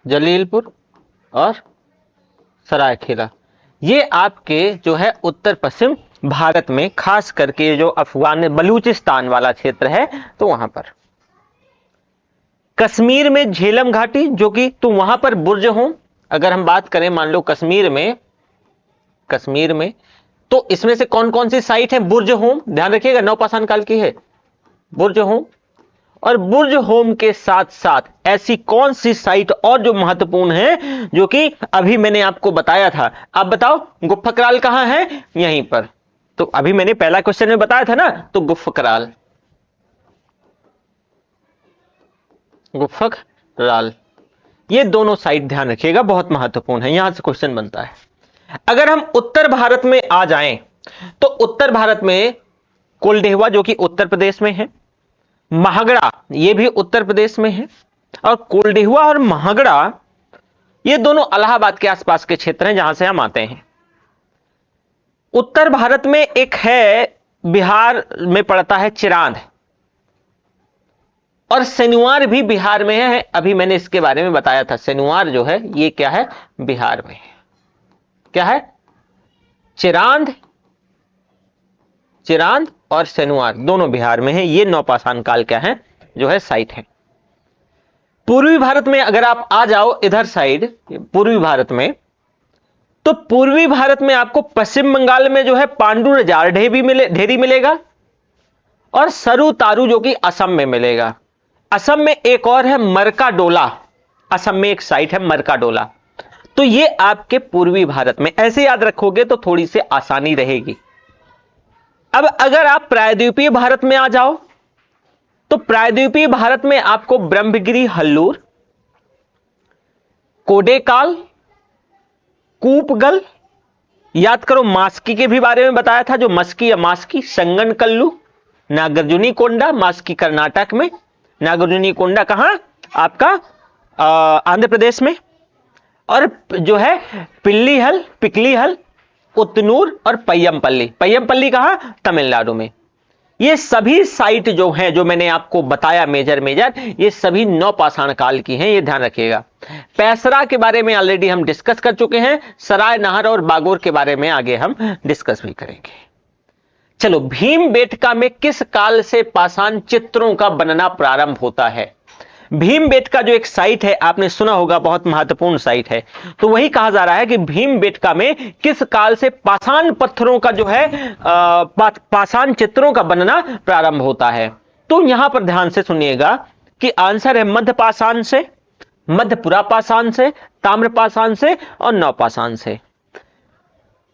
जलीलपुर, और सरायखेला, ये आपके जो है उत्तर पश्चिम भारत में, खास करके जो अफगान बलूचिस्तान वाला क्षेत्र है तो वहां पर। कश्मीर में झेलम घाटी, जो कि तो वहां पर बुर्ज होम, अगर हम बात करें मान लो कश्मीर में तो इसमें से कौन कौन सी साइट है? बुर्ज होम, ध्यान रखिएगा नवपाषाण काल की है बुर्ज होम। और बुर्ज होम के साथ साथ ऐसी कौन सी साइट और जो महत्वपूर्ण है, जो कि अभी मैंने आपको बताया था। आप बताओ गुफकराल कहां है? यहीं पर। तो अभी मैंने पहला क्वेश्चन में बताया था ना, तो गुफकराल, ये दोनों साइट ध्यान रखिएगा, बहुत महत्वपूर्ण है, यहां से क्वेश्चन बनता है। अगर हम उत्तर भारत में आ जाएं तो उत्तर भारत में कोलडेहवा जो कि उत्तर प्रदेश में है, महागड़ा ये भी उत्तर प्रदेश में है, और कोलडेहवा और महागड़ा ये दोनों इलाहाबाद के आसपास के क्षेत्र हैं जहां से हम आते हैं। उत्तर भारत में एक है, बिहार में पड़ता है चिरांद, और सेनुआर भी बिहार में है। अभी मैंने इसके बारे में बताया था, सेनुआर जो है ये क्या है? बिहार में है। क्या है? चिरांद और सेनुआर दोनों बिहार में है। ये नवपाषाण काल क्या है? जो है साइट है। पूर्वी भारत में अगर आप आ जाओ इधर साइड, पूर्वी भारत में, तो पूर्वी भारत में आपको पश्चिम बंगाल में जो है पांडुरजार ढेरी मिलेगा, और सरु तारू जो कि असम में मिलेगा। असम में एक और है मरकाडोला, असम में एक साइट है मरकाडोला। तो ये आपके पूर्वी भारत में, ऐसे याद रखोगे तो थोड़ी सी आसानी रहेगी। अब अगर आप प्रायद्वीपीय भारत में आ जाओ तो प्रायद्वीपीय भारत में आपको ब्रह्मगिरी हल्लूर, कोडेकाल, कूपगल, याद करो मास्की के भी बारे में बताया था, जो मस्की या मास्की, संगन कल्लू, नागार्जुनी कोंडा, मास्की कर्नाटक में, नागार्जुनी कोंडा कहां? आपका आंध्र प्रदेश में, और जो है पिकलीहल, उतनूर और पय्यमपल्ली कहां? तमिलनाडु में। ये सभी साइट जो हैं, जो मैंने आपको बताया मेजर, ये सभी नवपाषाण काल की हैं, ये ध्यान रखिएगा। पैसरा के बारे में ऑलरेडी हम डिस्कस कर चुके हैं, सराय नाहर और बागोर के बारे में आगे हम डिस्कस भी करेंगे। चलो, भीमबेटका में किस काल से पाषाण चित्रों का बनना प्रारंभ होता है? भीमबेटका जो एक साइट है, आपने सुना होगा, बहुत महत्वपूर्ण साइट है। तो वही कहा जा रहा है कि भीमबेटका में किस काल से पाषाण पत्थरों का जो है पाषाण चित्रों का बनना प्रारंभ होता है। तो यहां पर ध्यान से सुनिएगा कि आंसर है मध्य पाषाण से, मध्यपुरा पाषाण से, ताम्रपाषाण से और नवपाषाण से।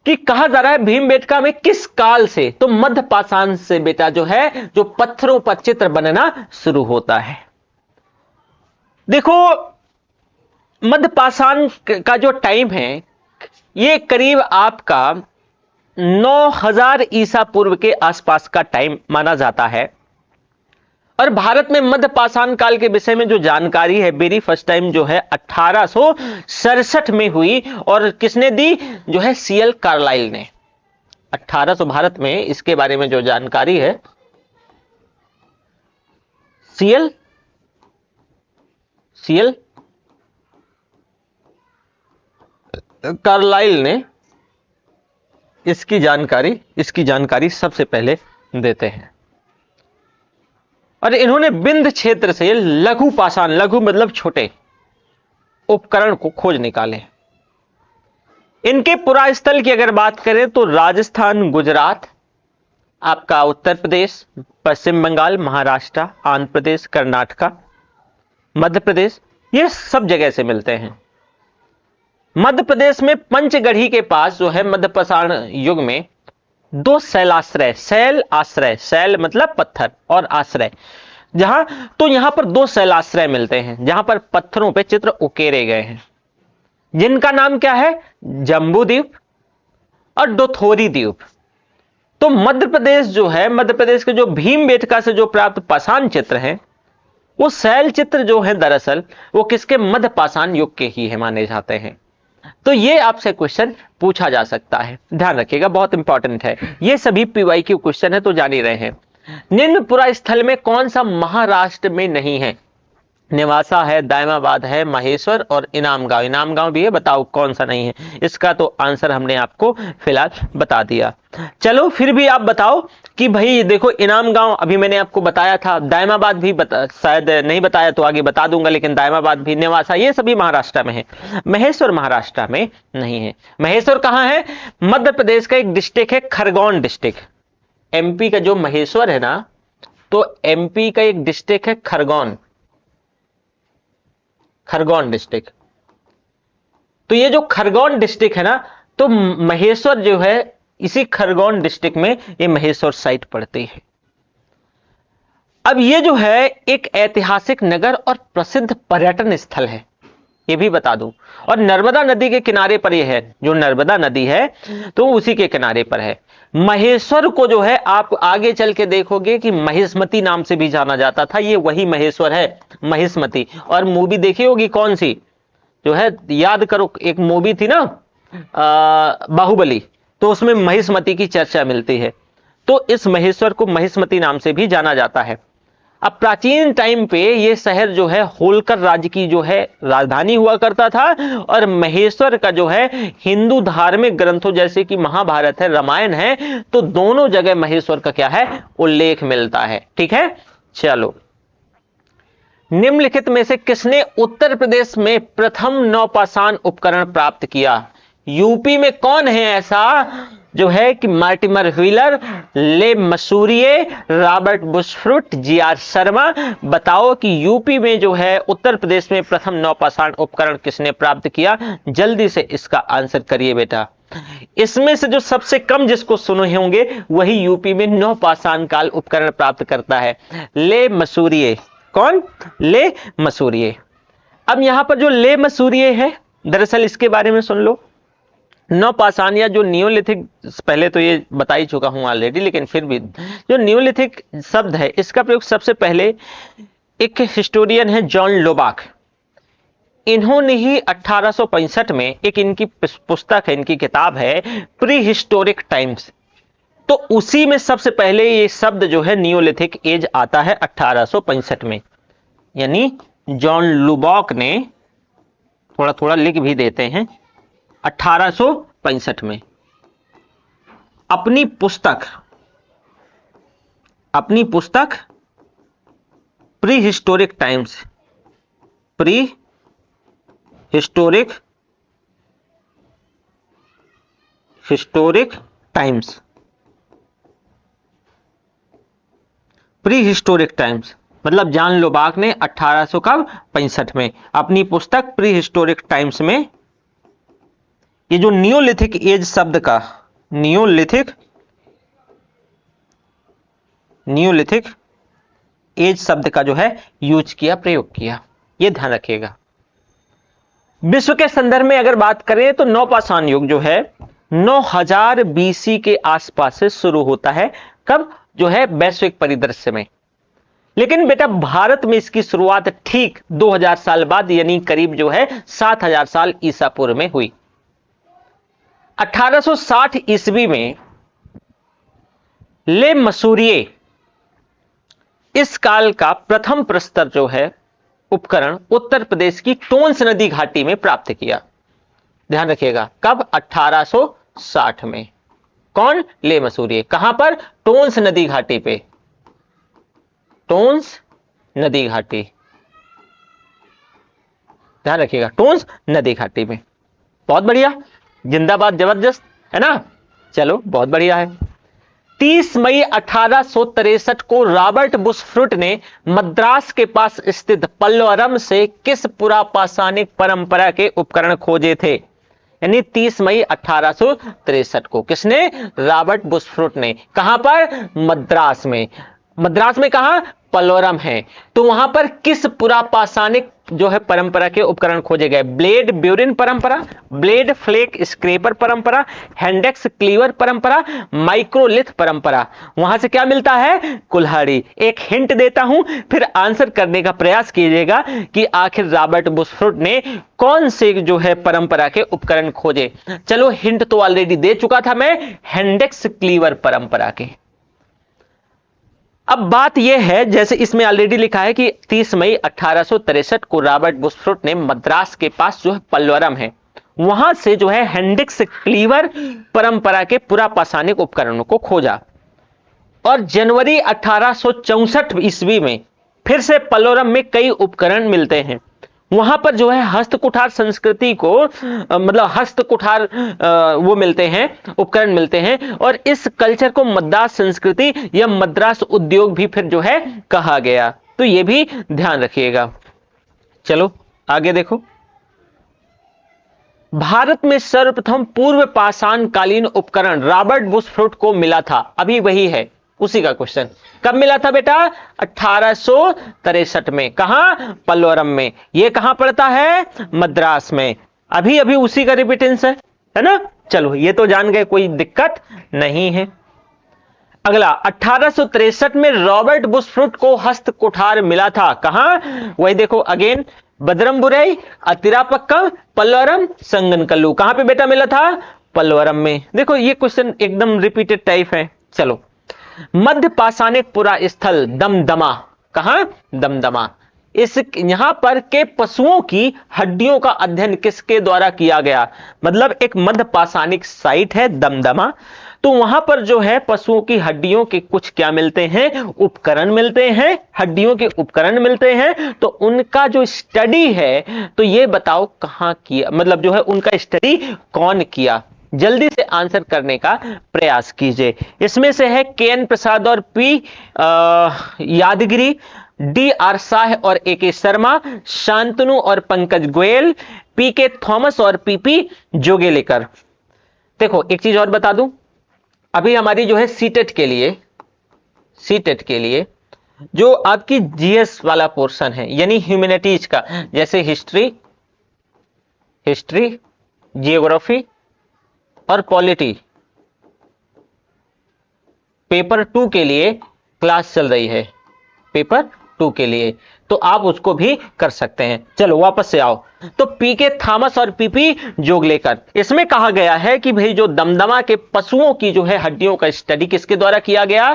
कि कहा जा रहा है भीमबेटका में किस काल से? तो मध्य पाषाण से बेटा जो है, जो पत्थरों पर चित्र बनना शुरू होता है। देखो, मध्य पाषाण का जो टाइम है, ये करीब आपका 9000 ईसा पूर्व के आसपास का टाइम माना जाता है। और भारत में मध्य पाषाण काल के विषय में जो जानकारी है, वेरी फर्स्ट टाइम जो है 1867 में हुई, और किसने दी? जो है सीएल कार्लाइल ने। 1800 भारत में इसके बारे में जो जानकारी है, सीएल कार्लाइल ने इसकी जानकारी सबसे पहले देते हैं। और इन्होंने विंध्य क्षेत्र से लघु पाषाण, लघु मतलब छोटे, उपकरण को खोज निकाले। इनके पुरास्थल की अगर बात करें तो राजस्थान, गुजरात, आपका उत्तर प्रदेश, पश्चिम बंगाल, महाराष्ट्र, आंध्र प्रदेश, कर्नाटका, मध्य प्रदेश, ये सब जगह से मिलते हैं। मध्य प्रदेश में पंचगढ़ी के पास जो है मध्य पाषाण युग में 2 शैलाश्रय, शैल मतलब पत्थर और आश्रय, जहां तो यहां पर 2 शैलाश्रय मिलते हैं जहां पर पत्थरों पे चित्र उकेरे गए हैं, जिनका नाम क्या है? जम्बू द्वीप और डोथोरी द्वीप। तो मध्य प्रदेश जो है, मध्य प्रदेश के जो भीमबेटका से जो प्राप्त पाषाण चित्र हैं, वो शैल चित्र जो है दरअसल वो किसके? मध्य पाषाण युग के ही है माने जाते हैं। तो ये आपसे क्वेश्चन पूछा जा सकता है, ध्यान रखिएगा, बहुत इंपॉर्टेंट है। ये सभी पीवाईक्यू क्वेश्चन है, तो जान ही रहे हैं। निम्न पुरा स्थल में कौन सा महाराष्ट्र में नहीं है? नेवासा है, दायमाबाद है, महेश्वर और इनाम गांव। इनाम गांव भी है, बताओ कौन सा नहीं है। इसका तो आंसर हमने आपको फिलहाल बता दिया। चलो फिर भी आप बताओ कि भाई देखो, इनाम गांव अभी मैंने आपको बताया था, दायमाबाद भी शायद नहीं बताया तो आगे बता दूंगा, लेकिन दायमाबाद भी, नेवासा, ये सभी महाराष्ट्र में है। महेश्वर महाराष्ट्र में नहीं है। महेश्वर कहां है? मध्य प्रदेश का एक डिस्ट्रिक्ट है, खरगोन डिस्ट्रिक्ट। एमपी का जो महेश्वर है ना, तो एमपी का एक डिस्ट्रिक्ट है खरगोन, खरगोन डिस्ट्रिक्ट। तो ये जो खरगोन डिस्ट्रिक्ट है ना, तो महेश्वर जो है, इसी खरगोन डिस्ट्रिक्ट में ये महेश्वर साइट पड़ती है। अब ये जो है एक ऐतिहासिक नगर और प्रसिद्ध पर्यटन स्थल है, ये भी बता दूं। और नर्मदा नदी के किनारे पर ये है, जो नर्मदा नदी है तो उसी के किनारे पर है। महेश्वर को जो है आप आगे चल के देखोगे कि महिष्मती नाम से भी जाना जाता था, ये वही महेश्वर है, महिष्मती। और मूवी देखी होगी कौन सी, जो है याद करो, एक मूवी थी ना बाहुबली, तो उसमें महिष्मती की चर्चा मिलती है। तो इस महेश्वर को महिष्मती नाम से भी जाना जाता है। अब प्राचीन टाइम पे ये शहर जो है होलकर राज्य की जो है राजधानी हुआ करता था। और महेश्वर का जो है हिंदू धार्मिक ग्रंथों जैसे कि महाभारत है, रामायण है, तो दोनों जगह महेश्वर का क्या है, उल्लेख मिलता है। ठीक है, चलो। निम्नलिखित में से किसने उत्तर प्रदेश में प्रथम नौपाषाण उपकरण प्राप्त किया? यूपी में कौन है ऐसा जो है कि मार्टिमर व्हीलर, ले मसूरिये, रॉबर्ट बुशफ्रूट, जीआर शर्मा? बताओ कि यूपी में जो है उत्तर प्रदेश में प्रथम नौपाषाण उपकरण किसने प्राप्त किया? जल्दी से इसका आंसर करिए बेटा। इसमें से जो सबसे कम जिसको सुने होंगे वही यूपी में नौपाषाण काल उपकरण प्राप्त करता है, ले मसूरिये। कौन? ले मसूरिये। अब यहां पर जो ले मसूरिये है, दरअसल इसके बारे में सुन लो। नौपाषाण या जो नियोलिथिक, पहले तो ये बता ही चुका हूं ऑलरेडी, लेकिन फिर भी जो नियोलिथिक शब्द है, इसका प्रयोग सबसे पहले एक हिस्टोरियन है जॉन लोबाक, इन्होंने ही 1865 में एक इनकी पुस्तक है, इनकी किताब है प्री हिस्टोरिक टाइम्स, तो उसी में सबसे पहले ये शब्द जो है नियोलिथिक एज आता है 1865 में। यानी जॉन लुबॉक ने, थोड़ा थोड़ा लिख भी देते हैं, 1865 में अपनी पुस्तक pre historic times, pre historic times, pre historic times, मतलब जॉन लोबाक ने 1865 में अपनी पुस्तक प्री हिस्टोरिक टाइम्स में ये जो नियोलिथिक एज शब्द का, नियोलिथिक एज शब्द का जो है यूज किया, प्रयोग किया, ये ध्यान रखिएगा। विश्व के संदर्भ में अगर बात करें तो नौपाषाण युग जो है 9000 बीसी के आसपास से शुरू होता है। कब? जो है वैश्विक परिदृश्य में। लेकिन बेटा भारत में इसकी शुरुआत ठीक 2000 साल बाद, यानी करीब जो है 7000 साल ईसा पूर्व में हुई। 1860 ईस्वी में ले मसूरिये इस काल का प्रथम प्रस्तर जो है उपकरण उत्तर प्रदेश की टोंस नदी घाटी में प्राप्त किया। ध्यान रखिएगा, कब? 1860 में। कौन? ले मसूरिये। कहां पर? टोंस नदी घाटी पे, टोंस नदी घाटी, ध्यान रखिएगा, टोंस नदी घाटी में। बहुत बढ़िया, जिंदाबाद, जबरदस्त है ना। चलो बहुत बढ़िया है। 30 मई 1863 को रॉबर्ट बुशफ्रूट ने मद्रास के पास स्थित पल्लवरम से किस पुरापाषाणिक परंपरा के उपकरण खोजे थे? यानी 30 मई 1863 को किसने? रॉबर्ट बुशफ्रूट ने। कहां पर? मद्रास में। मद्रास में कहां? पल्लवरम है। तो वहां पर किस पुरापाषाणिक जो है परंपरा के उपकरण खोजे गए? ब्लेड ब्यूरिन परंपरा, ब्लेड फ्लेक स्क्रेपर परंपरा, हैंडेक्स क्लीवर परंपरा, माइक्रोलिथ परंपरा। वहां से क्या मिलता है? कुल्हाड़ी। एक हिंट देता हूं, फिर आंसर करने का प्रयास कीजिएगा कि आखिर रॉबर्ट बुशफ्रूट ने कौन से जो है परंपरा के उपकरण खोजे। चलो हिंट तो ऑलरेडी दे चुका था मैं, हैंडेक्स क्लीवर परंपरा के। अब बात यह है, जैसे इसमें ऑलरेडी लिखा है कि 30 मई 1863 को रॉबर्ट बुशफोर्ड ने मद्रास के पास जो है पल्वरम है, वहां से जो है हेंड्रिक्स क्लीवर परंपरा के पुरापाषाणिक उपकरणों को खोजा और जनवरी 1864 ईस्वी में फिर से पल्वरम में कई उपकरण मिलते हैं। वहां पर जो है हस्तकुठार संस्कृति को मतलब हस्तकुठार वो मिलते हैं, उपकरण मिलते हैं, और इस कल्चर को मद्रास संस्कृति या मद्रास उद्योग भी फिर जो है कहा गया। तो ये भी ध्यान रखिएगा। चलो आगे देखो। भारत में सर्वप्रथम पूर्व पाषाण कालीन उपकरण रॉबर्ट बुशफोर्ड को मिला था, अभी वही है, उसी का क्वेश्चन। कब मिला था बेटा? 1863 में। कहां? पल्वरम में। यह कहां पड़ता है? मद्रास में। अभी अभी उसी का रिपीटेंस है ना। चलो ये तो जान गए, कोई दिक्कत नहीं है। अगला 1863 में रॉबर्ट बुशफोर्ड को हस्त कुठार मिला था। कहां? वही देखो अगेन, बदरमबुरई, अतिरापक्कम, पल्वरम, संगनकल्लू। कहां पे बेटा मिला था? पल्वरम में। देखो ये क्वेश्चन एकदम रिपीटेड टाइप है। चलो, मध्य पाषाणिक पुरा स्थल दमदमा। कहां? दमदमा। इस यहां पर के पशुओं की हड्डियों का अध्ययन किसके द्वारा किया गया? मतलब एक मध्य पाषाणिक साइट है दमदमा, तो वहां पर जो है पशुओं की हड्डियों के कुछ क्या मिलते हैं? उपकरण मिलते हैं, हड्डियों के उपकरण मिलते हैं। तो उनका जो स्टडी है, तो ये बताओ कहां किया, मतलब जो है उनका स्टडी कौन किया? जल्दी से आंसर करने का प्रयास कीजिए। इसमें से है के.एन. प्रसाद और पी यादगिरी, डी.आर. शाह और ए.के. शर्मा, शांतनु और पंकज गोयल, पी.के. थॉमस और पी.पी. जोगेलेकर। देखो एक चीज और बता दूं, अभी हमारी जो है सीटेट के लिए जो आपकी जीएस वाला पोर्शन है, यानी ह्यूमैनिटीज का, जैसे हिस्ट्री, जियोग्राफी और पॉलिटी, पेपर 2 के लिए क्लास चल रही है, पेपर 2 के लिए, तो आप उसको भी कर सकते हैं। चलो वापस से आओ। तो पी.के. थॉमस और पी.पी. जोगलेकर, इसमें कहा गया है कि भाई जो दमदमा के पशुओं की जो है हड्डियों का स्टडी किसके द्वारा किया गया?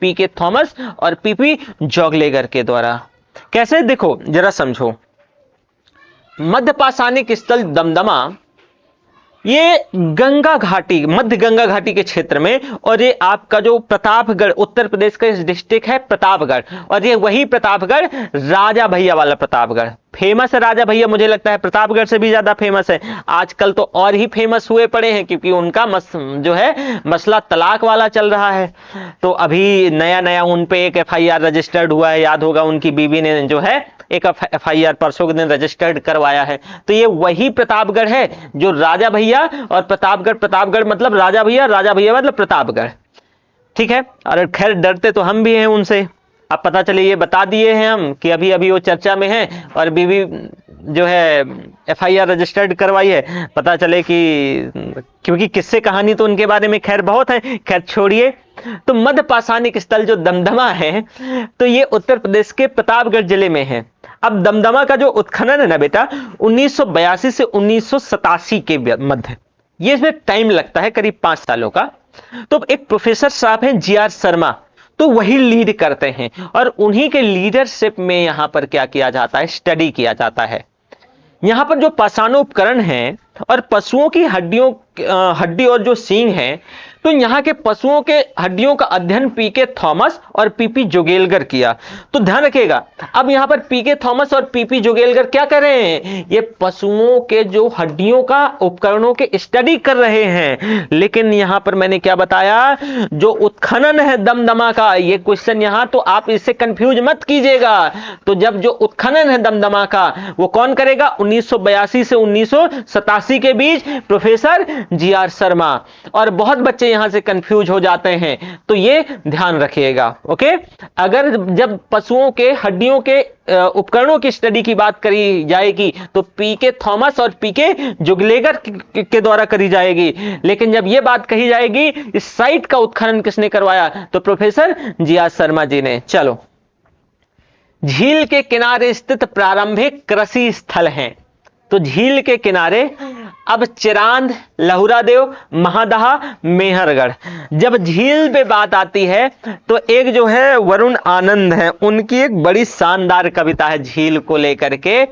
पी.के. थॉमस और पी.पी. जोगलेकर के द्वारा। कैसे? देखो जरा समझो। मध्य पाषाणिक स्थल दमदमा ये गंगा घाटी, मध्य गंगा घाटी के क्षेत्र में, और ये आपका जो प्रतापगढ़, उत्तर प्रदेश का डिस्ट्रिक्ट है प्रतापगढ़, और ये वही प्रतापगढ़ राजा भैया वाला प्रतापगढ़ फेमस है। राजा भैया मुझे लगता है प्रतापगढ़ से भी ज्यादा फेमस है, आजकल तो और ही फेमस हुए पड़े हैं, क्योंकि उनका जो है मसला तलाक वाला चल रहा है। तो अभी नया नया उन पे एक एफआईआर रजिस्टर्ड हुआ है, याद होगा, उनकी बीवी ने जो है एक एफआईआर परसों के दिन रजिस्टर्ड करवाया है। तो ये वही प्रतापगढ़ है जो राजा भैया और प्रतापगढ़ मतलब राजा भैया मतलब प्रतापगढ़। ठीक है। और खैर डरते तो हम भी हैं उनसे, अब पता चले ये बता दिए हैं हम कि अभी अभी वो चर्चा में है और बीवी जो है एफआईआर रजिस्टर्ड करवाई है, पता चले कि, क्योंकि किस्से कहानी तो उनके बारे में खैर बहुत है, खैर छोड़िए। तो मध्य पाषाणिक स्थल जो दमदमा है, तो ये उत्तर प्रदेश के प्रतापगढ़ जिले में है। अब दमदमा का जो उत्खनन है ना बेटा, 1982 से 1987 के मध्य, ये इसमें टाइम लगता है करीब 5 सालों का। तो एक प्रोफेसर साहब हैं जी.आर. शर्मा, तो वही लीड करते हैं, और उन्हीं के लीडरशिप में यहां पर क्या किया जाता है? स्टडी किया जाता है। यहां पर जो पाषाणोपकरण हैं और पशुओं की हड्डी और जो सींग है, तो यहां के पशुओं के हड्डियों का अध्ययन पी.के. थॉमस और पी.पी. जोगेलकर किया। तो ध्यान रखिएगा, अब यहां पर पी.के. थॉमस और पी.पी. जोगेलकर क्या कर रहे हैं? ये पशुओं के जो हड्डियों का उपकरणों के स्टडी कर रहे हैं। लेकिन यहां पर मैंने क्या बताया, जो उत्खनन है दमदमा का, ये क्वेश्चन यहां तो आप इससे कंफ्यूज मत कीजिएगा। तो जब जो उत्खनन है दमदमा का, वो कौन करेगा? 1982 से 1987 के बीच प्रोफेसर जी.आर. शर्मा। और बहुत बच्चे यहां से कंफ्यूज हो जाते हैं, तो ये ध्यान रखिएगा। ओके, अगर जब पशुओं के हड्डियों के उपकरणों की स्टडी की बात करी जाएगी, तो पी.के. थॉमस और पी.के. जोगलेकर के द्वारा करी जाएगी। लेकिन जब यह बात कही जाएगी इस साइट का उत्खनन किसने करवाया, तो प्रोफेसर जी.आर. शर्मा जी ने। चलो, झील के किनारे स्थित प्रारंभिक कृषि स्थल हैं। तो झील के किनारे अब चिरांद, लहुरादेव, महादहा, मेहरगढ़। जब झील पे बात आती है तो एक जो है वरुण आनंद है, उनकी एक बड़ी शानदार कविता है झील को लेकर के,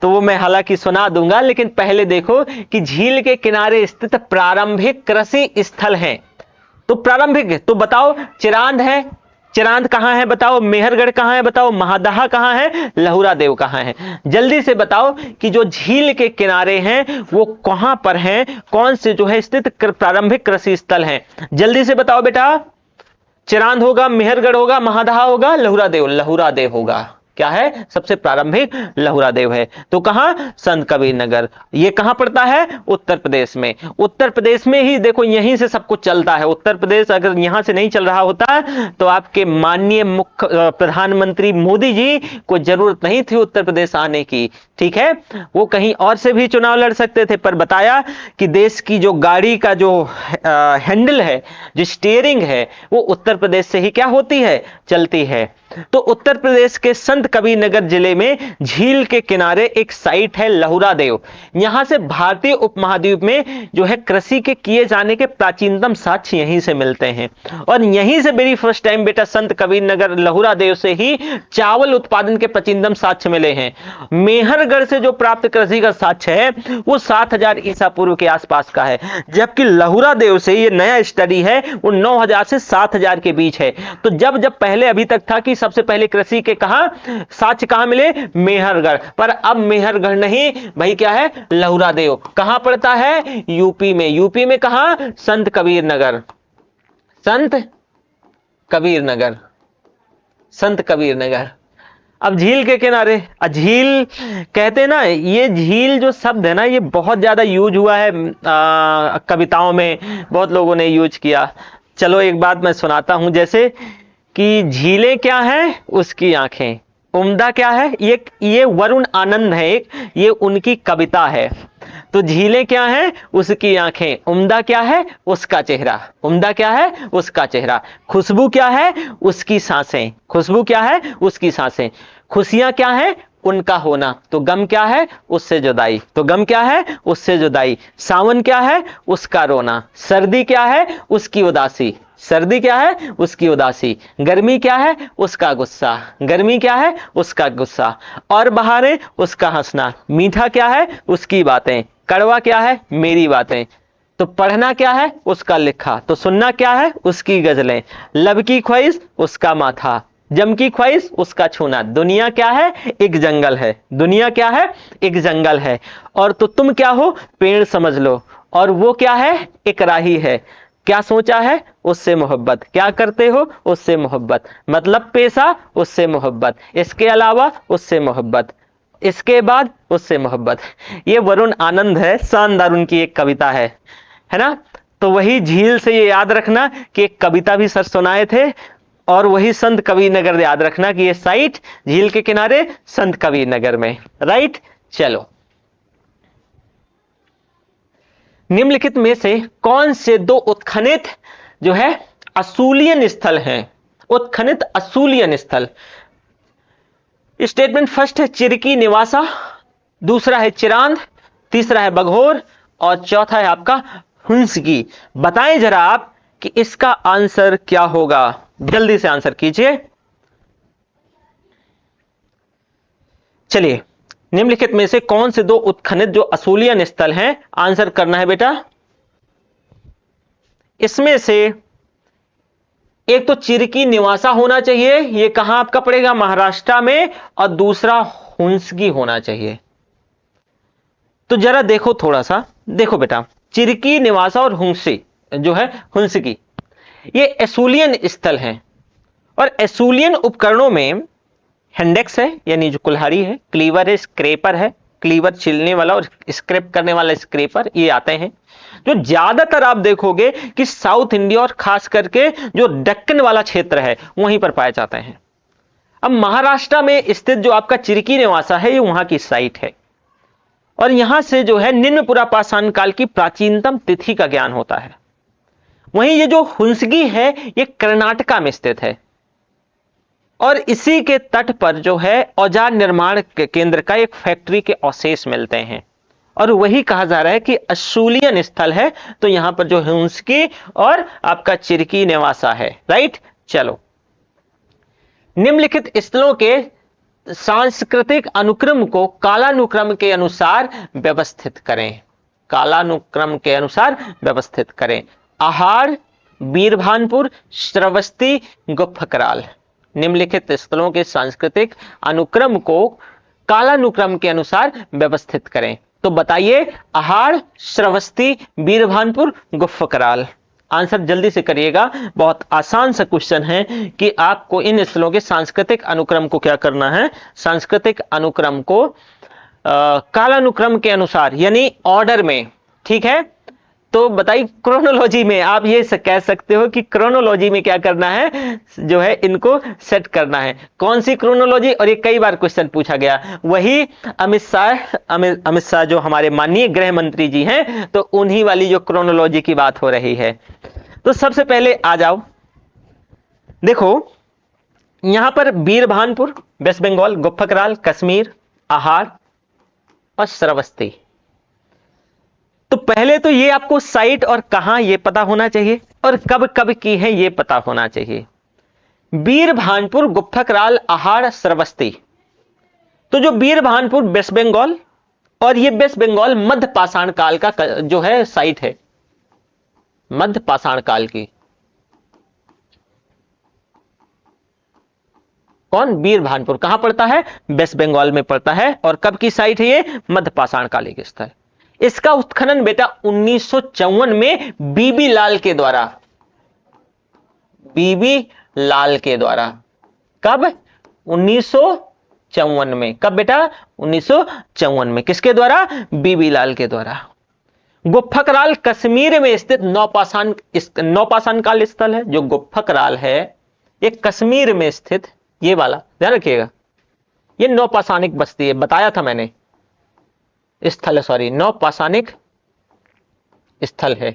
तो वो मैं हालांकि सुना दूंगा, लेकिन पहले देखो कि झील के किनारे स्थित प्रारंभिक कृषि स्थल हैं। तो प्रारंभिक, तो बताओ चिरांद है, चिरांद कहां है बताओ, मेहरगढ़ कहां है बताओ, महादहा कहां है, लहुरादेव कहां है। जल्दी से बताओ कि जो झील के किनारे हैं वो कहां पर हैं, कौन से जो है स्थित प्रारंभिक कृषि स्थल हैं। जल्दी से बताओ बेटा, चिरांद होगा, मेहरगढ़ होगा, महादहा होगा, लहुरादेव, लहुरादेव होगा। क्या है सबसे प्रारंभिक, लहुरादेव है। तो कहां, संत कबीर नगर। ये कहां पड़ता है, उत्तर प्रदेश में। उत्तर प्रदेश में ही देखो, यहीं से सब कुछ चलता है। उत्तर प्रदेश अगर यहां से नहीं चल रहा होता तो आपके माननीय मुख्य प्रधानमंत्री मोदी जी को जरूरत नहीं थी उत्तर प्रदेश आने की, ठीक है। वो कहीं और से भी चुनाव लड़ सकते थे, पर बताया कि देश की जो गाड़ी का जो हैंडल है, जो स्टीयरिंग है, वो उत्तर प्रदेश से ही क्या होती है, चलती है। तो उत्तर प्रदेश के संत कबीर नगर जिले में झील के किनारे एक साइट है लहुरादेव। यहां से भारतीय उपमहाद्वीप में जो है कृषि के किए जाने के प्राचीनतम साक्ष्य यहीं से मिलते हैं। और यहीं से वेरी फर्स्ट टाइम बेटा संत कबीर नगर लहुरादेव से ही चावल उत्पादन के प्राचीनतम साक्ष्य मिले हैं। मेहरगढ़ से जो प्राप्त कृषि का साक्ष्य है वो 7000 ईसा पूर्व के आसपास का है, जबकि लहुरादेव से ये नया स्टडी है वो 9000 से 7000 के बीच है। तो जब पहले अभी तक था कि सबसे पहले कृषि के साक्ष्य कहां मिले, मेहरगढ़, पर अब मेहरगढ़ नहीं भाई, क्या है, लहुरादेव। कहां पड़ता है, यूपी में। यूपी में कहां, संत कबीर नगर, संत कबीर नगर, संत कबीर नगर। अब झील के किनारे, झील कहते ना, ये झील जो शब्द है ना ये बहुत ज्यादा यूज हुआ है कविताओं में, बहुत लोगों ने यूज किया। चलो एक बात मैं सुनाता हूं, जैसे कि झीलें क्या है, उसकी आंखें, उम्दा क्या है, ये वरुण आनंद है एक, ये उनकी कविता है। तो झीलें क्या है, उसकी आंखें, उम्दा क्या है, उसका चेहरा, उम्दा क्या है, उसका चेहरा। खुशबू क्या है, उसकी सांसें, खुशबू क्या है, उसकी सांसें। खुशियां क्या है, उनका होना। तो गम क्या है, उससे जुदाई, तो गम क्या है, उससे जुदाई। सावन क्या है, उसका रोना। सर्दी क्या है, उसकी उदासी, सर्दी क्या है, उसकी उदासी। गर्मी क्या है, उसका गुस्सा, गर्मी क्या है, उसका गुस्सा। और बहारें, उसका हंसना। मीठा क्या है, उसकी बातें। कड़वा क्या है, मेरी बातें। तो पढ़ना क्या है, उसका लिखा। तो सुनना क्या है, उसकी गजलें। लब की ख्वाहिश, उसका माथा। जम की ख्वाहिश, उसका छूना। दुनिया क्या है, एक जंगल है, दुनिया क्या है, एक जंगल है। और तो तुम क्या हो, पेड़ समझ लो। और वो क्या है, एक राही है। क्या सोचा है, उससे मोहब्बत। क्या करते हो, उससे मोहब्बत। मतलब पेशा, उससे मोहब्बत। इसके अलावा, उससे मोहब्बत। इसके बाद, उससे मोहब्बत। ये वरुण आनंद है, शानदार उनकी एक कविता है ना। तो वही झील से ये याद रखना कि एक कविता भी सर सुनाए थे, और वही संत कबीर नगर याद रखना कि ये साइट झील के किनारे संत कबीर नगर में, राइट। चलो, निम्नलिखित में से कौन से दो उत्खनित जो है असूलियन स्थल हैं, उत्खनित असूलियन स्थल। स्टेटमेंट फर्स्ट है चिरकी निवासा, दूसरा है चिरांद, तीसरा है बघोर, और चौथा है आपका हुंसगी। बताएं जरा आप कि इसका आंसर क्या होगा, जल्दी से आंसर कीजिए। चलिए, निम्नलिखित में से कौन से दो उत्खनित जो असूलियन स्थल हैं, आंसर करना है बेटा। इसमें से एक तो चिरकी निवासा होना चाहिए, ये कहां आपका पड़ेगा, महाराष्ट्र में, और दूसरा हुंसगी होना चाहिए। तो जरा देखो, थोड़ा सा देखो बेटा, चिरकी निवासा और हुंसी जो है हुंसगी, ये एसूलियन स्थल हैं। और एसूलियन उपकरणों में हैंडेक्स है, यानी जो कुल्हाड़ी है, क्लीवर है, स्क्रेपर है, क्लीवर छिलने वाला और स्क्रैप करने वाला स्क्रेपर, ये आते हैं। जो ज्यादातर आप देखोगे कि साउथ इंडिया और खास करके जो दक्कन वाला क्षेत्र है वहीं पर पाए जाते हैं। अब महाराष्ट्र में स्थित जो आपका चिरकी निवासा है, ये वहां की साइट है, और यहां से जो है निम्न पुरापाषाण काल की प्राचीनतम तिथि का ज्ञान होता है। वहीं ये जो हुंसगी है ये कर्नाटका में स्थित है, और इसी के तट पर जो है औजार निर्माण के केंद्र का एक फैक्ट्री के अवशेष मिलते हैं। और वही कहा जा रहा है कि अशूलियन स्थल है। तो यहां पर जो हुंसकी और आपका चिरकी निवासा है, राइट। चलो, निम्नलिखित स्थलों के सांस्कृतिक अनुक्रम को कालानुक्रम के अनुसार व्यवस्थित करें। कालानुक्रम के अनुसार व्यवस्थित करें। आहार, बीरभानपुर, श्रावस्ती, गुफकराल। निम्नलिखित स्थलों के सांस्कृतिक अनुक्रम को कालानुक्रम के अनुसार व्यवस्थित करें। तो बताइए, आहार, श्रावस्ती, बीरभानपुर, गुफकराल। आंसर जल्दी से करिएगा, बहुत आसान सा क्वेश्चन है कि आपको इन स्थलों के सांस्कृतिक अनुक्रम को क्या करना है, सांस्कृतिक अनुक्रम को कालानुक्रम के अनुसार यानी ऑर्डर में, ठीक है। तो बताइए, क्रोनोलॉजी में आप ये कह सकते हो कि क्रोनोलॉजी में क्या करना है, जो है इनको सेट करना है। कौन सी क्रोनोलॉजी? और ये कई बार क्वेश्चन पूछा गया, वही अमित शाह जो हमारे माननीय गृह मंत्री जी हैं, तो उन्हीं वाली जो क्रोनोलॉजी की बात हो रही है। तो सबसे पहले आ जाओ, देखो यहां पर बीरभानपुर वेस्ट बंगाल, गुफकराल कश्मीर, आहार और श्रावस्ती। तो पहले तो ये आपको साइट और कहां ये पता होना चाहिए और कब कब की है ये पता होना चाहिए। बीरभानपुर, गुफकराल, आहार, श्रावस्ती। तो जो बीरभानपुर वेस्ट बंगाल और ये वेस्ट बंगाल मध्य पाषाण काल का जो है साइट है, मध्य पाषाण काल की। कौन? बीरभानपुर। कहां पड़ता है? वेस्ट बंगाल में पड़ता है। और कब की साइट है ये? मध्य पाषाण कालिक स्थल। इसका उत्खनन बेटा 1954 में बीबी लाल के द्वारा, बीबी लाल के द्वारा। कब? 1954 में। कब बेटा? 1954 में। किसके द्वारा? बीबी लाल के द्वारा। गुफकराल कश्मीर में स्थित नौपाषाण काल स्थल है। जो गुफकराल है ये कश्मीर में स्थित, ये वाला ध्यान रखिएगा, ये नौपाषाणिक बस्ती है, बताया था मैंने, स्थल है, सॉरी, नौपाषाणिक स्थल है।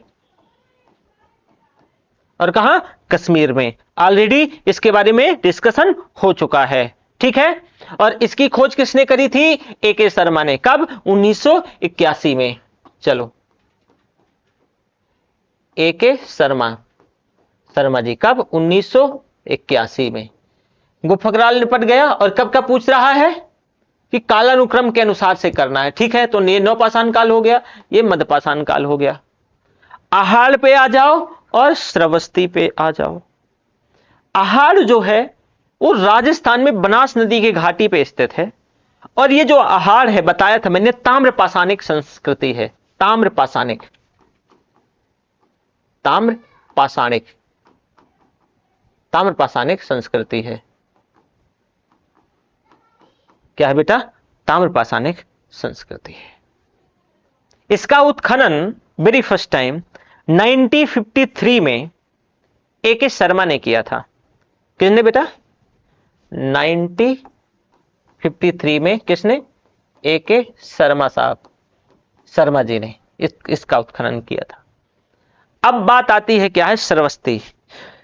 और कहां? कश्मीर में। ऑलरेडी इसके बारे में डिस्कशन हो चुका है, ठीक है। और इसकी खोज किसने करी थी? ए.के. शर्मा ने। कब? 1981 में। चलो, ए.के. शर्मा जी कब? 1981 में। गुफकराल निपट गया। और कब का पूछ रहा है कि कालानुक्रम के अनुसार से करना है, ठीक है। तो ये नौपाषाण काल हो गया, ये मध्यपाषाण काल हो गया। आहार पे आ जाओ और श्रावस्ती पे आ जाओ। आहार जो है वो राजस्थान में बनास नदी की घाटी पे स्थित है। और ये जो आहार है, बताया था मैंने, ताम्रपाषाणिक संस्कृति है। ताम्रपाषाणिक संस्कृति है। क्या है बेटा? ताम्रपाषाणिक संस्कृति है। इसका उत्खनन वेरी फर्स्ट टाइम 1953 में ए.के. शर्मा ने किया था। किसने बेटा? 1953 में किसने? ए.के. शर्मा जी ने इसका उत्खनन किया था। अब बात आती है क्या है? श्रावस्ती।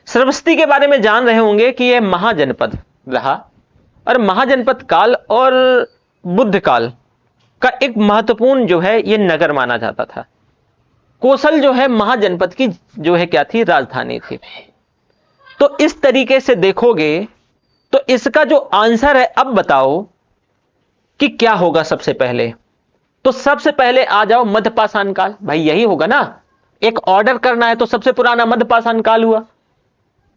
श्रावस्ती के बारे में जान रहे होंगे कि यह महाजनपद रहा और महाजनपद काल और बुद्ध काल का एक महत्वपूर्ण जो है ये नगर माना जाता था। कोसल जो है महाजनपद की जो है क्या थी? राजधानी थी। तो इस तरीके से देखोगे तो इसका जो आंसर है, अब बताओ कि क्या होगा सबसे पहले। तो सबसे पहले आ जाओ मध्यपाषाण काल, भाई यही होगा ना। एक ऑर्डर करना है तो सबसे पुराना मध्यपाषाण काल हुआ।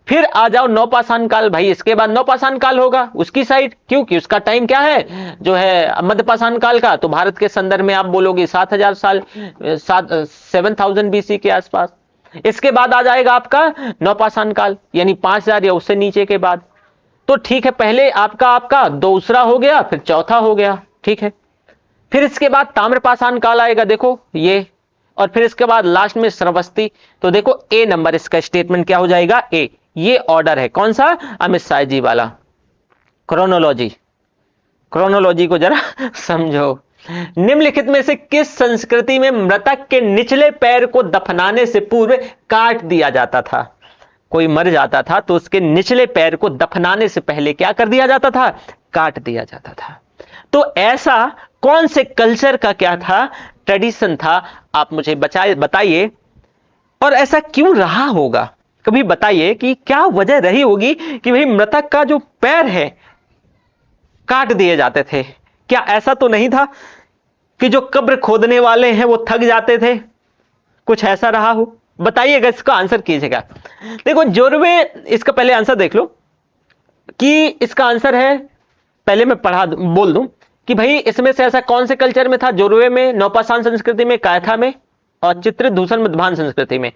फिर आ जाओ नौपाषाण काल, भाई इसके बाद नौपाषाण काल होगा उसकी साइड, क्योंकि उसका टाइम क्या है जो है मध्यपाषाण काल का, तो भारत के संदर्भ में आप बोलोगे 7000 साल, 7000 BC के आसपास। इसके बाद आ जाएगा आपका नौपाषाण काल, यानी 5000 या उससे नीचे के बाद। तो ठीक है, पहले आपका दूसरा हो गया, फिर चौथा हो गया, ठीक है। फिर इसके बाद ताम्रपाषाण काल आएगा, देखो ये, और फिर इसके बाद लास्ट में श्रावस्ती। तो देखो ए नंबर इसका स्टेटमेंट क्या हो जाएगा? ए। ये ऑर्डर है कौन सा? अमित शाह जी वाला। क्रोनोलॉजी को जरा समझो। निम्नलिखित में से किस संस्कृति में मृतक के निचले पैर को दफनाने से पूर्व काट दिया जाता था? कोई मर जाता था तो उसके निचले पैर को दफनाने से पहले क्या कर दिया जाता था? काट दिया जाता था। तो ऐसा कौन से कल्चर का क्या था ट्रेडिशन था, आप मुझे बताइए। और ऐसा क्यों रहा होगा, कभी बताइए कि क्या वजह रही होगी कि भाई मृतक का जो पैर है काट दिए जाते थे। क्या ऐसा तो नहीं था कि जो कब्र खोदने वाले हैं वो थक जाते थे, कुछ ऐसा रहा हो? बताइएगा, इसका आंसर कीजिएगा। देखो जोरवे, इसका पहले आंसर देख लो कि इसका आंसर है, पहले मैं बोल दूं कि भाई इसमें से ऐसा कौन से कल्चर में था, जोरवे में, नौपाषाण संस्कृति में, कायथा में और चित्रित धूषण मध्यभान संस्कृति में।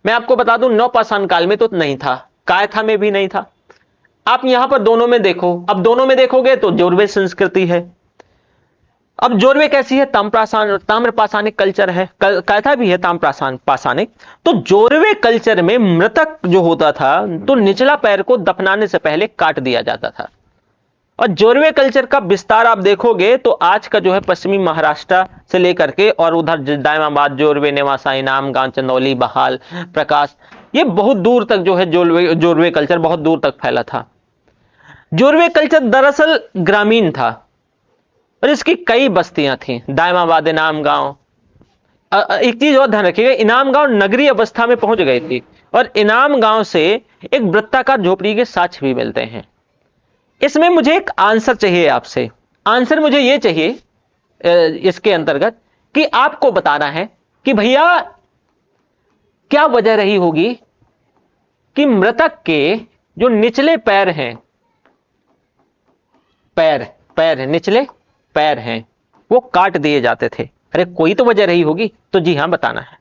मैं आपको बता दूं नौपाषाण काल में तो नहीं था, कायथा में भी नहीं था। आप यहां पर दोनों में देखो, अब दोनों में देखोगे तो जोरवे संस्कृति है। अब जोरवे कैसी है, ताम्रपाषाणिक कल्चर है, कायथा भी है ताम्रपाषाणिक। तो जोरवे कल्चर में मृतक जो होता था तो निचला पैर को दफनाने से पहले काट दिया जाता था। और जोरवे कल्चर का विस्तार आप देखोगे तो आज का जो है पश्चिमी महाराष्ट्र से लेकर के और उधर दायमाबाद, जोरवे, नेवासा, इनाम गांव, चंदौली, बहाल, प्रकाश, ये बहुत दूर तक जो है जोरवे कल्चर बहुत दूर तक फैला था। जोरवे कल्चर दरअसल ग्रामीण था और इसकी कई बस्तियां थी, दायमाबाद, इनाम गांव। एक चीज और ध्यान रखिएगा, इनाम गांव नगरीय अवस्था में पहुंच गई थी और इनाम गांव से एक वृत्ताकार झोपड़ी के साक्ष्य भी मिलते हैं। इसमें मुझे एक आंसर चाहिए आपसे, आंसर मुझे यह चाहिए इसके अंतर्गत कि आपको बताना है कि भैया क्या वजह रही होगी कि मृतक के जो निचले पैर हैं, पैर निचले पैर हैं, वो काट दिए जाते थे। अरे कोई तो वजह रही होगी, तो जी हां बताना है।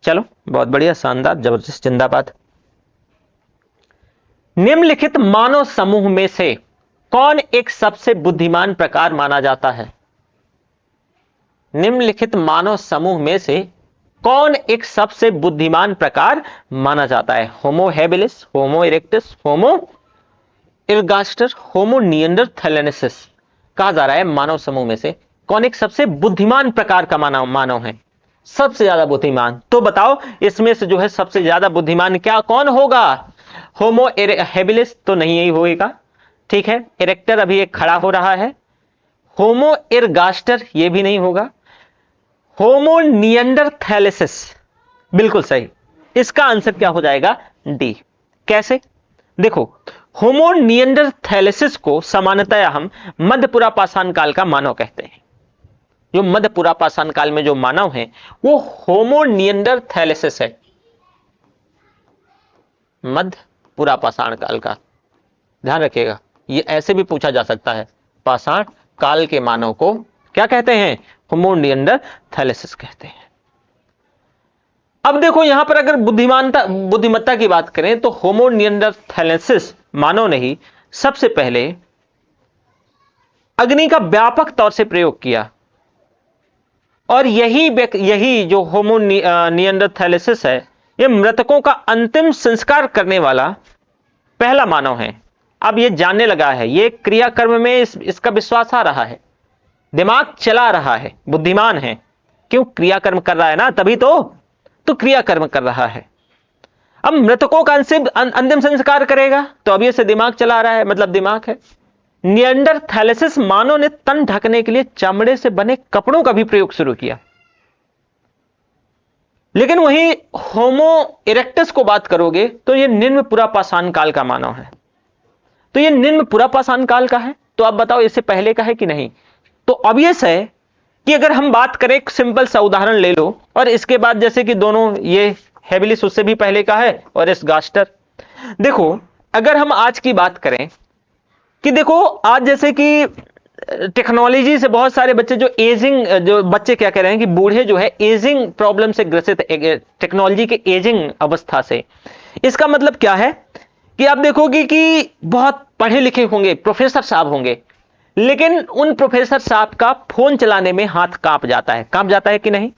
चलो बहुत बढ़िया, शानदार, जबरदस्त, जिंदाबाद। निम्नलिखित मानव समूह में से कौन एक सबसे बुद्धिमान प्रकार माना जाता है? निम्नलिखित मानव समूह में से कौन एक सबसे बुद्धिमान प्रकार माना जाता है? होमो हैबिलिस, होमो इरेक्टस, होमो इरगास्टर, होमो निएंडरथैलेंसिस। कहा जा रहा है मानव समूह में से कौन एक सबसे बुद्धिमान प्रकार का मानव है, सबसे ज्यादा बुद्धिमान। तो बताओ इसमें से जो है सबसे ज्यादा बुद्धिमान क्या कौन होगा? होमो हैबिलिस तो नहीं यही होगा, ठीक है। इरेक्टर अभी एक खड़ा हो रहा है। होमो इरगास्टर ये भी नहीं होगा। होमो निएंडरथैलेंसिस बिल्कुल सही। इसका आंसर क्या हो जाएगा? डी। कैसे? देखो, होमो निएंडरथैलेंसिस को सामान्यतया हम मध्य पुरापाषाण काल का मानव कहते हैं। जो मध्य पुरापाषाण काल में जो मानव है वो होमो निएंडरथैलेंसिस है, मध्य पुरापाषाण काल का। ध्यान रखिएगा, ये ऐसे भी पूछा जा सकता है, पाषाण काल के मानव को क्या कहते हैं? होमो निएंडरथैलेंसिस कहते हैं। अब देखो यहां पर अगर बुद्धिमत्ता की बात करें तो होमो निएंडरथैलेंसिस मानव ने ही सबसे पहले अग्नि का व्यापक तौर से प्रयोग किया और यही जो होमो निएंडरथैलेंसिस है ये मृतकों का अंतिम संस्कार करने वाला पहला मानव है। अब ये जानने लगा है, ये क्रियाकर्म में इसका विश्वास आ रहा है, दिमाग चला रहा है, बुद्धिमान है। क्यों? क्रियाकर्म कर रहा है ना, तभी तो क्रियाकर्म कर रहा है। अब मृतकों का अंतिम संस्कार करेगा तो अब ये से दिमाग चला रहा है, मतलब दिमाग है। निएंडरथैलेंसिस मानव ने तन ढकने के लिए चमड़े से बने कपड़ों का भी प्रयोग शुरू किया। लेकिन वहीं होमो इरेक्टस को बात करोगे तो यह निम्न पुरापाषाण काल का मानव है। तो यह निम्न पुरापाषाण काल का है, तो अब बताओ इससे पहले का है कि नहीं? तो ऑब्वियस है कि अगर हम बात करें, एक सिंपल सा उदाहरण ले लो और इसके बाद जैसे कि दोनों ये हैबिलिस उससे भी पहले का है और इस गास्टर। देखो अगर हम आज की बात करें कि देखो आज जैसे कि टेक्नोलॉजी से बहुत सारे बच्चे जो बच्चे क्या कह रहे हैं कि बूढ़े जो है एजिंग प्रॉब्लम से ग्रसित, टेक्नोलॉजी के एजिंग अवस्था से। इसका मतलब क्या है कि आप देखोगे कि बहुत पढ़े लिखे होंगे, प्रोफेसर साहब होंगे, लेकिन उन प्रोफेसर साहब का फोन चलाने में हाथ कांप जाता है कि नहीं?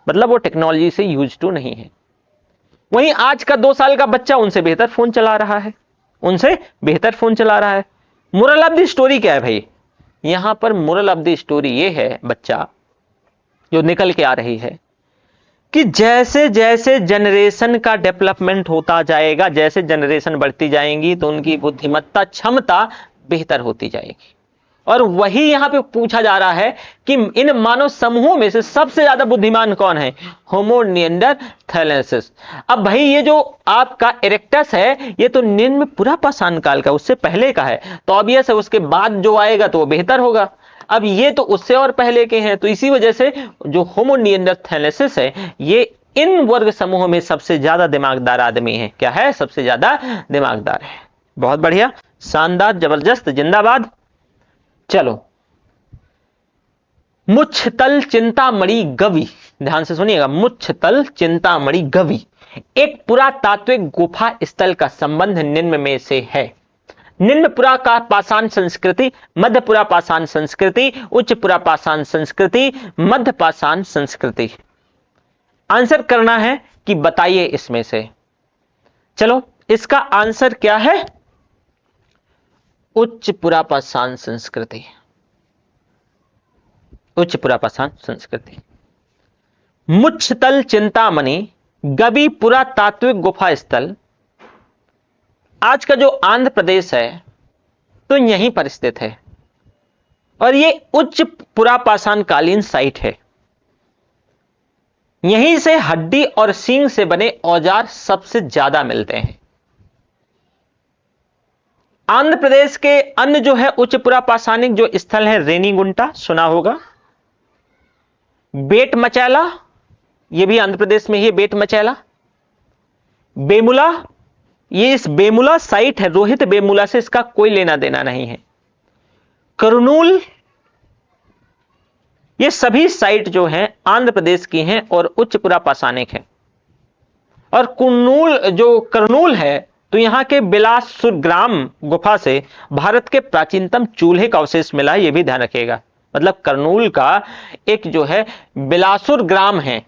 मतलब वो टेक्नोलॉजी से यूज टू नहीं है। वहीं आज का 2 साल का बच्चा उनसे बेहतर फोन चला रहा है, मोरल ऑफ द स्टोरी क्या है भाई? यहां पर मोरल ऑफ द स्टोरी ये है बच्चा जो निकल के आ रही है कि जैसे जैसे जनरेशन का डेवलपमेंट होता जाएगा, जैसे जनरेशन बढ़ती जाएंगी तो उनकी बुद्धिमत्ता, क्षमता बेहतर होती जाएगी। और वही यहां पे पूछा जा रहा है कि इन मानव समूहों में से सबसे ज्यादा बुद्धिमान कौन है? होमो निएंडरथैलेंसिस। अब भाई ये जो आपका इरेक्टस है ये तो निम्न पुरापाषाण काल का, उससे पहले का है, तो ऑब्वियस है उसके बाद जो आएगा तो वो बेहतर होगा। अब ये तो उससे और पहले के हैं, तो इसी वजह से जो होमो निएंडरथैलेंसिस है ये इन वर्ग समूहों में सबसे ज्यादा दिमागदार आदमी है। क्या है? सबसे ज्यादा दिमागदार है। बहुत बढ़िया, शानदार, जबरदस्त, जिंदाबाद। चलो, मुच्छतल चिंतामणि गवि, ध्यान से सुनिएगा, मुच्छतल चिंतामणि गवि एक पुरातात्विक गुफा स्थल का संबंध निम्न में से है। निम्न पुरापाषाण संस्कृति, मध्य पुरापाषाण संस्कृति, उच्च पुरापाषाण संस्कृति, मध्य पाषाण संस्कृति। आंसर करना है कि बताइए इसमें से। चलो, इसका आंसर क्या है? उच्च पुरापाषाण संस्कृति, उच्च पुरापाषाण संस्कृति। मुच्छतल चिंतामणि गवि पुरातात्विक गुफा स्थल आज का जो आंध्र प्रदेश है तो यहीं पर स्थित है और ये उच्च पुरापाषाण कालीन साइट है। यहीं से हड्डी और सींग से बने औजार सबसे ज्यादा मिलते हैं। आंध्र प्रदेश के अन्य जो है उच्च पुरापाषाणिक जो स्थल है, रेनीगुंटा सुना होगा, बेट मचैला, ये भी आंध्र प्रदेश में ही है, बेट मचैला, बेमुला, ये इस बेमुला साइट है, रोहित बेमुला से इसका कोई लेना देना नहीं है। करनूल, ये सभी साइट जो हैं आंध्र प्रदेश की हैं और उच्च पुरापाषाणिक है। और करनूल है तो यहां के बिलासपुर ग्राम गुफा से भारत के प्राचीनतम चूल्हे का अवशेष मिला है, यह भी ध्यान रखिएगा। मतलब करनूल का एक जो है बिलासपुर ग्राम है,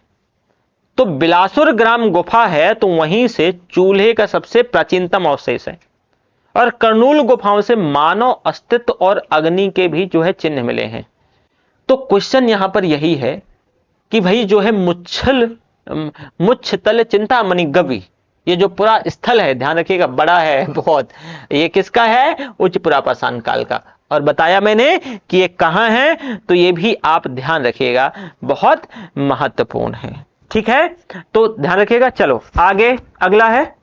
तो बिलासपुर ग्राम गुफा है तो वहीं से चूल्हे का सबसे प्राचीनतम अवशेष है। और करनूल गुफाओं से मानव अस्तित्व और अग्नि के भी जो है चिन्ह मिले हैं। तो क्वेश्चन यहां पर यही है कि भाई जो है मुच्छतल चिंतामणि गवि, ये जो पूरा स्थल है, ध्यान रखिएगा, बड़ा है बहुत, ये किसका है? उच्च पुरापाषाण काल का। और बताया मैंने कि ये कहां है, तो ये भी आप ध्यान रखिएगा, बहुत महत्वपूर्ण है। ठीक है, तो ध्यान रखिएगा। चलो आगे, अगला है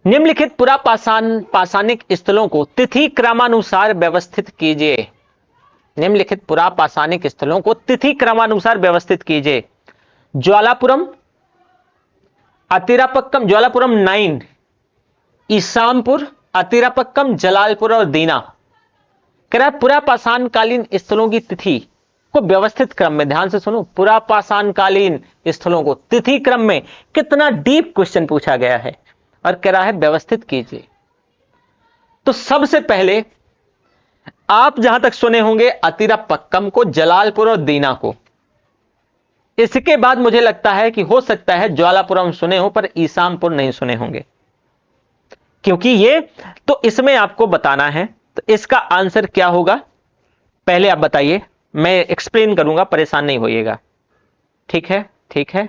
निम्नलिखित पुरापाषाणिक स्थलों को तिथि क्रमानुसार व्यवस्थित कीजिए। निम्नलिखित पुरापाषाणिक स्थलों को तिथि क्रमानुसार व्यवस्थित कीजिए। ज्वालापुरम, अतिरापक्कम, ज्वालापुरम 9, ईसामपुर, अतिरापक्कम, जलालपुर और दीना। कह रहा है पुरापाषाण कालीन स्थलों की तिथि को व्यवस्थित क्रम में, ध्यान से सुनो, पुरापाषाण कालीन स्थलों को तिथि क्रम में। कितना डीप क्वेश्चन पूछा गया है और कह रहा है व्यवस्थित कीजिए। तो सबसे पहले आप जहां तक सुने होंगे अतिरापक्कम को, जलालपुर और दीना को। इसके बाद मुझे लगता है कि हो सकता है ज्वालापुरम सुने हो पर ईसामपुर नहीं सुने होंगे, क्योंकि ये तो इसमें आपको बताना है। तो इसका आंसर क्या होगा पहले आप बताइए, मैं एक्सप्लेन करूंगा, परेशान नहीं होइएगा। ठीक है, ठीक है,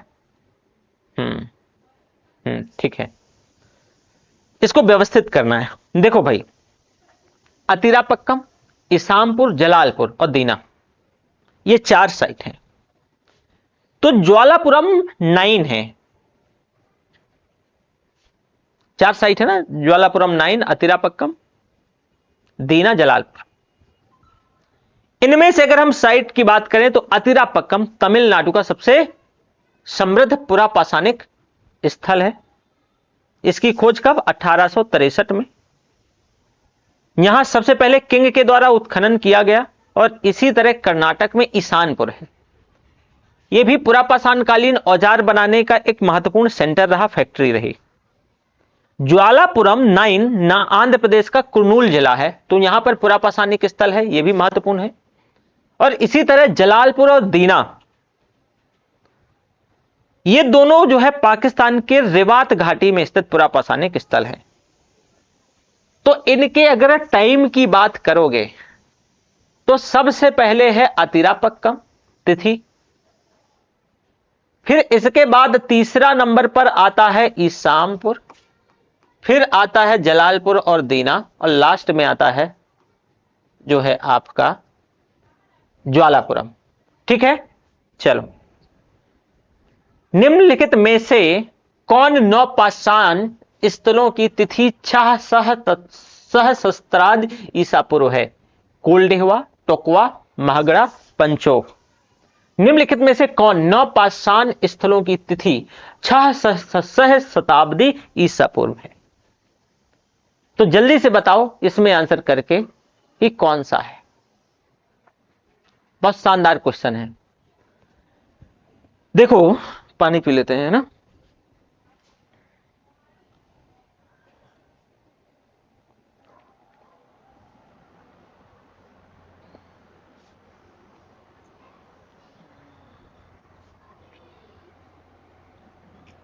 ठीक है, इसको व्यवस्थित करना है। देखो भाई, अतिरापक्कम, ईसामपुर, जलालपुर और दीना, ये 4 साइट हैं। तो ज्वालापुरम 9 है, 4 साइट है ना, ज्वालापुरम 9, अतिरापक्कम, दीना, जलालपुर। इनमें से अगर हम साइट की बात करें तो अतिरापक्कम तमिलनाडु का सबसे समृद्ध पुरापाषाणिक स्थल है। इसकी खोज कब? 1863 में। यहां सबसे पहले किंग के द्वारा उत्खनन किया गया। और इसी तरह कर्नाटक में ईशानपुर है, यह भी पुरापाषाणकालीन औजार बनाने का एक महत्वपूर्ण सेंटर रहा, फैक्ट्री रही। ज्वालापुरम 9 ना आंध्र प्रदेश का कुर्नूल जिला है, तो यहां पर पुरापाषाणिक स्थल है, यह भी महत्वपूर्ण है। और इसी तरह जलालपुर और दीना, ये दोनों जो है पाकिस्तान के रेवात घाटी में स्थित पुरापाषाणिक स्थल है। तो इनके अगर टाइम की बात करोगे तो सबसे पहले है अतिरापक्कम तिथि, फिर इसके बाद तीसरा नंबर पर आता है ईसामपुर, फिर आता है जलालपुर और दीना, और लास्ट में आता है जो है आपका ज्वालापुरम। ठीक है, चलो निम्नलिखित में से कौन नवपाषाण स्थलों की तिथि छह सहस्त्राब्द ईसा पूर्व है? कोल्डेहवा, टोकवा, महागड़ा, पंचोह। निम्नलिखित में से कौन नवपाषाण स्थलों की तिथि छह सहस्त्राब्दी ईसा पूर्व है? तो जल्दी से बताओ इसमें आंसर करके कि कौन सा है। बहुत शानदार क्वेश्चन है। देखो पानी पी लेते हैं ना।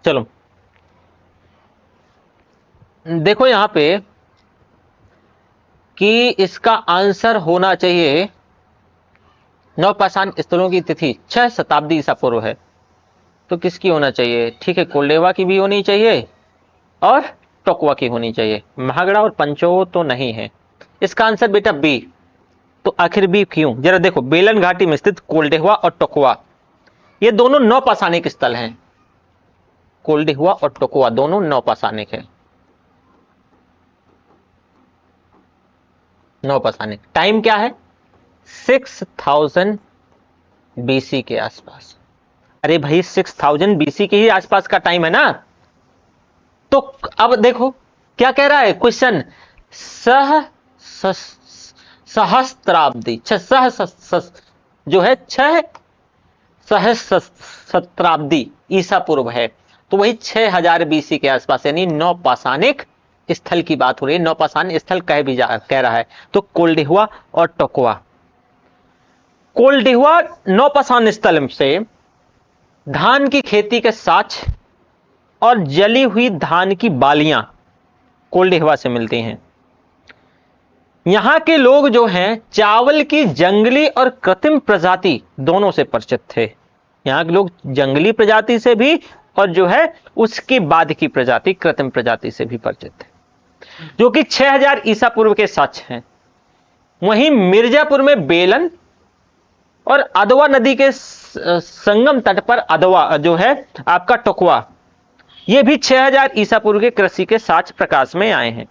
चलो देखो यहां पे कि इसका आंसर होना चाहिए नवपाषाण स्थलों की तिथि 6 शताब्दी ईसा पूर्व है, तो किसकी होना चाहिए? ठीक है, कोल्डेवा की भी होनी चाहिए और टोकवा की होनी चाहिए। महागड़ा और पंचोह तो नहीं है। इसका आंसर बेटा बी। तो आखिर बी क्यों? जरा देखो, बेलन घाटी में स्थित कोल्डेवा और टोकवा ये दोनों नवपाषाणिक स्थल हैं। कोल्डेवा और टोकवा दोनों नवपाषाणिक है। नवपाषाणिक टाइम क्या है? 6000 बीसी के आसपास। अरे भाई 6000 बीसी के ही आसपास का टाइम है ना। तो अब देखो क्या कह रहा है क्वेश्चन, सहस्त्राब्दी जो है 6 सहस्त्राब्दी ईसा पूर्व है, तो वही 6000 बीसी के आसपास, यानी नवपाषाणिक स्थल की बात हो रही है। नवपाषाण स्थल कह रहा है। तो कोल्डेहवा और टोकवा, कोल्डेहवा नवपाषाण स्थल से धान की खेती के साक्ष और जली हुई धान की बालियां कोल्डेहवा से मिलती हैं। यहां के लोग जो हैं चावल की जंगली और कृत्रिम प्रजाति दोनों से परिचित थे। यहां के लोग जंगली प्रजाति से भी और जो है उसके बाद की प्रजाति कृत्रिम प्रजाति से भी परिचित थे, जो कि 6000 ईसा पूर्व के साक्ष्य हैं। वहीं मिर्जापुर में बेलन और अदवा नदी के संगम तट पर अदवा जो है आपका टोकवा, ये भी 6000 ईसा पूर्व के कृषि के साक्ष्य प्रकाश में आए हैं।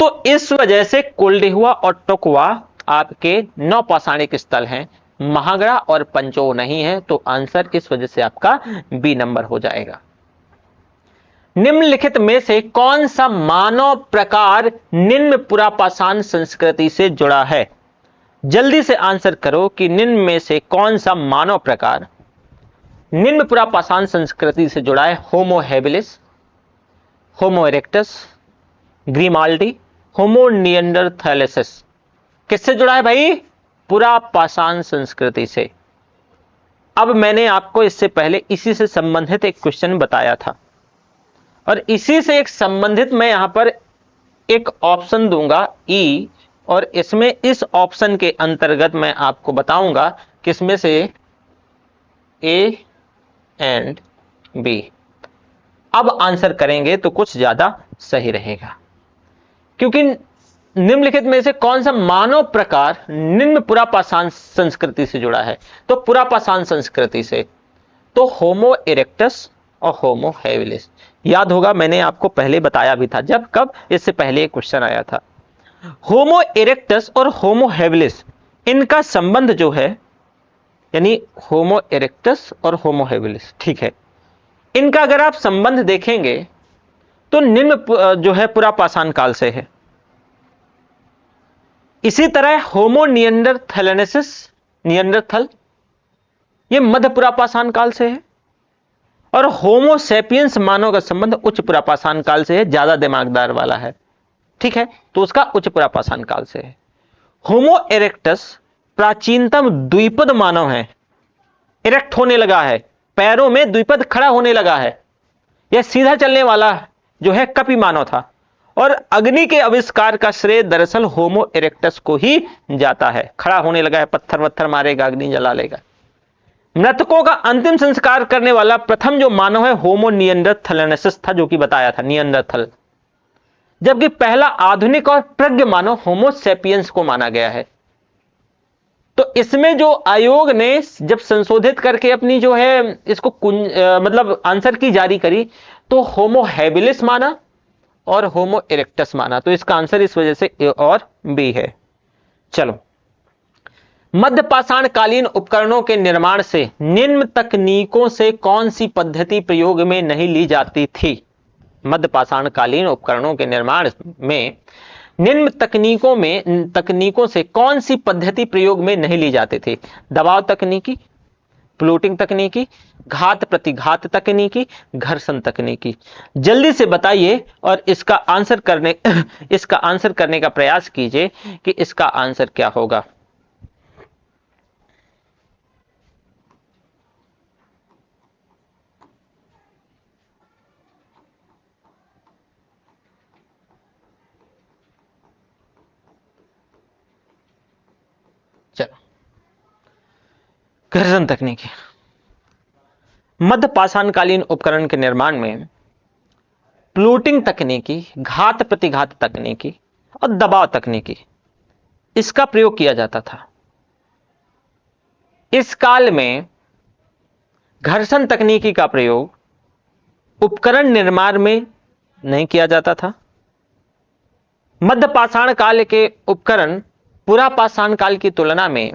तो इस वजह से कोल्डेहवा और टोकवा आपके नवपाषाणिक स्थल हैं, महागड़ा और पंचोह नहीं है। तो आंसर इस वजह से आपका बी नंबर हो जाएगा। निम्नलिखित में से कौन सा मानव प्रकार निम्न पुरापाषाण संस्कृति से जुड़ा है? जल्दी से आंसर करो कि निम्न में से कौन सा मानव प्रकार निम्न पुरापाषाण संस्कृति से जुड़ा है? होमो हैबिलिस, होमो इरेक्टस, ग्रीमाल्डी, होमो निएंडरथैलेसिस। किससे जुड़ा है भाई? पुरापाषाण संस्कृति से। अब मैंने आपको इससे पहले इसी से संबंधित एक क्वेश्चन बताया था, और इसी से एक संबंधित मैं यहां पर एक ऑप्शन दूंगा ई, और इसमें इस ऑप्शन के अंतर्गत मैं आपको बताऊंगा किसमें से ए एंड बी। अब आंसर करेंगे तो कुछ ज्यादा सही रहेगा, क्योंकि निम्नलिखित में से कौन सा मानव प्रकार निम्न पुरापाषाण संस्कृति से जुड़ा है? तो पुरापाषाण संस्कृति से तो होमो इरेक्टस और होमो हैबिलिस। याद होगा मैंने आपको पहले बताया भी था, जब कब इससे पहले एक क्वेश्चन आया था। होमो इरेक्टस और होमो हैबिलिस इनका संबंध जो है, यानी होमो इरेक्टस और होमो हैबिलिस, ठीक है, इनका अगर आप संबंध देखेंगे तो निम्न जो है पुरापाषाण काल से है। इसी तरह होमो निएंडरथैलेसिस, निएंडरथल, ये मध्य पुरापाषाण काल से है, और होमो सैपियंस मानव का संबंध उच्च पुरापाषाण काल से है, ज्यादा दिमागदार वाला है, ठीक है, तो उसका उच्च पुरापाषाण काल से है। होमो इरेक्टस प्राचीनतम द्विपद मानव है, इरेक्ट होने लगा है, पैरों में द्विपद खड़ा होने लगा है, यह सीधा चलने वाला जो है कपि मानव था, और अग्नि के आविष्कार का श्रेय दरअसल होमो इरेक्टस को ही जाता है। खड़ा होने लगा है, पत्थर वत्थर मारेगा, अग्नि जला लेगा। मृतकों का अंतिम संस्कार करने वाला प्रथम जो मानव है होमो निएंडरथालेंसिस था, जो कि बताया था निएंडरथल, जबकि पहला आधुनिक और प्रज्ञ मानव होमो सेपियंस को माना गया है। तो इसमें जो आयोग ने जब संशोधित करके अपनी जो है इसको मतलब आंसर की जारी करी, तो होमो हैबिलिस माना और होमो इरेक्टस माना। तो इसका आंसर इस वजह से ए और बी है। चलो, मध्य पाषाण कालीन उपकरणों के निर्माण से निम्न तकनीकों से कौन सी पद्धति प्रयोग में नहीं ली जाती थी? मध्य पाषाण कालीन उपकरणों के निर्माण में निम्न तकनीकों से कौन सी पद्धति प्रयोग में नहीं ली जाती थी? दबाव तकनीकी, प्लूटिंग तकनीकी, घात प्रतिघात तकनीकी, घर्षण तकनीकी। जल्दी से बताइए और इसका आंसर करने का प्रयास कीजिए कि इसका आंसर क्या होगा। चलो, घर्षण तकनीकी। मध्य पाषाणकालीन उपकरण के निर्माण में प्लूटिंग तकनीकी, घात प्रतिघात तकनीकी और दबाव तकनीकी, इसका प्रयोग किया जाता था। इस काल में घर्षण तकनीकी का प्रयोग उपकरण निर्माण में नहीं किया जाता था। मध्य पाषाण काल के उपकरण पुरा पाषाण काल की तुलना में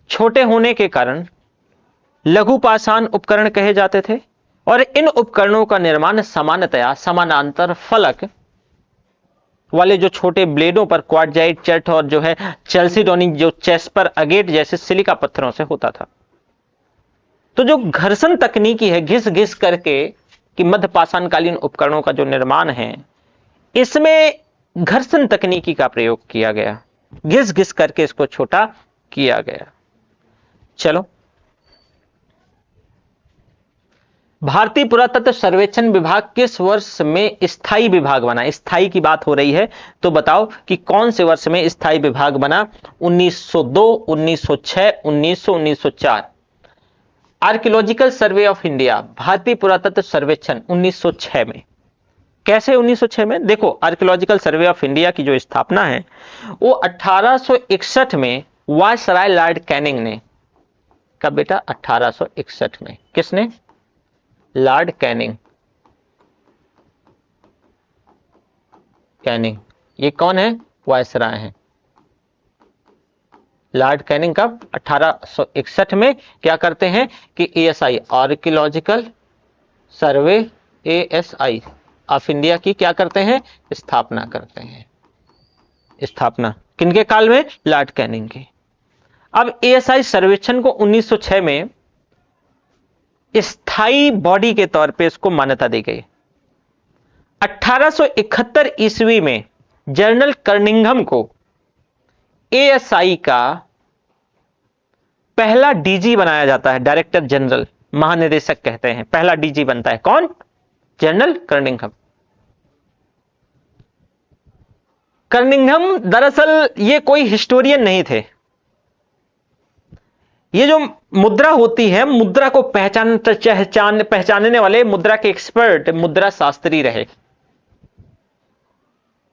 छोटे होने के कारण लघु पाषाण उपकरण कहे जाते थे और इन उपकरणों का निर्माण सामान्यतया समानांतर फलक वाले जो छोटे ब्लेडों पर क्वार्टजाइट, चट और जो है चेल्सिडोनी, जो चेस्पर, अगेट जैसे सिलिका पत्थरों से होता था। तो जो घर्षण तकनीकी है, घिस घिस करके कि मध्य पाषाणकालीन उपकरणों का जो निर्माण है, इसमें घर्षण तकनीकी का प्रयोग किया गया, घिस घिस करके इसको छोटा किया गया। चलो, भारतीय पुरातत्व सर्वेक्षण विभाग किस वर्ष में स्थायी विभाग बना? स्थायी की बात हो रही है तो बताओ कि कौन से वर्ष में स्थायी विभाग बना? 1902, 1906, 1900, 1904। आर्कियोलॉजिकल सर्वे ऑफ इंडिया, भारतीय पुरातत्व सर्वेक्षण 1906 में। कैसे 1906 में? देखो, आर्कियोलॉजिकल सर्वे ऑफ इंडिया की जो स्थापना है वो 1861 में वायसराय लॉर्ड कैनिंग ने। कब बेटा? 1861 में। किसने? Lord Canning. ये कौन है? वायसराय हैं। लॉर्ड कैनिंग कब? 1861 में क्या करते हैं कि ASI, archaeological survey ASI of India की क्या करते हैं? स्थापना करते हैं। स्थापना किनके काल में? लॉर्ड कैनिंग की। अब ASI सर्वेक्षण को 1906 में स्थायी बॉडी के तौर पे इसको मान्यता दी गई। 1871 ईस्वी में जर्नल कर्निंघम को ASI का पहला DG बनाया जाता है, डायरेक्टर जनरल, महानिदेशक कहते हैं। पहला DG बनता है कौन? जनरल कर्निंघम। कर्निंघम दरअसल ये कोई हिस्टोरियन नहीं थे। ये जो मुद्रा होती है, मुद्रा को पहचानने वाले मुद्रा के एक्सपर्ट, मुद्रा शास्त्री रहे।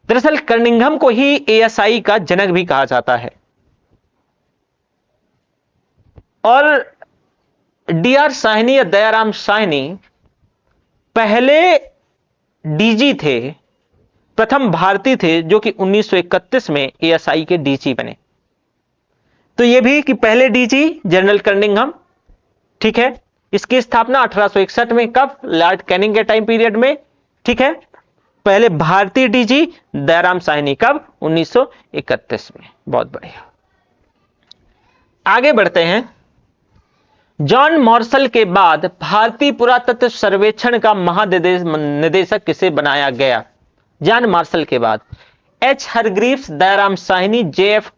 दरअसल कर्निंघम को ही ASI का जनक भी कहा जाता है। और DR साहनी या दयाराम साहनी पहले DG थे, प्रथम भारतीय थे जो कि 1931 में ASI के DG बने। तो ये भी कि पहले DG जनरल कर्निंघम, ठीक है। इसकी स्थापना 1861 में, कब? लॉर्ड कैनिंग के टाइम पीरियड में, ठीक है। पहले भारतीय DG दयाराम साहनी, कब? 1931 में। बहुत बढ़िया, आगे बढ़ते हैं। जॉन मार्शल के बाद भारतीय पुरातत्व सर्वेक्षण का महानिदेशक किसे बनाया गया? जॉन मार्शल के बाद H Hargreaves, Dayaram Sahni, JF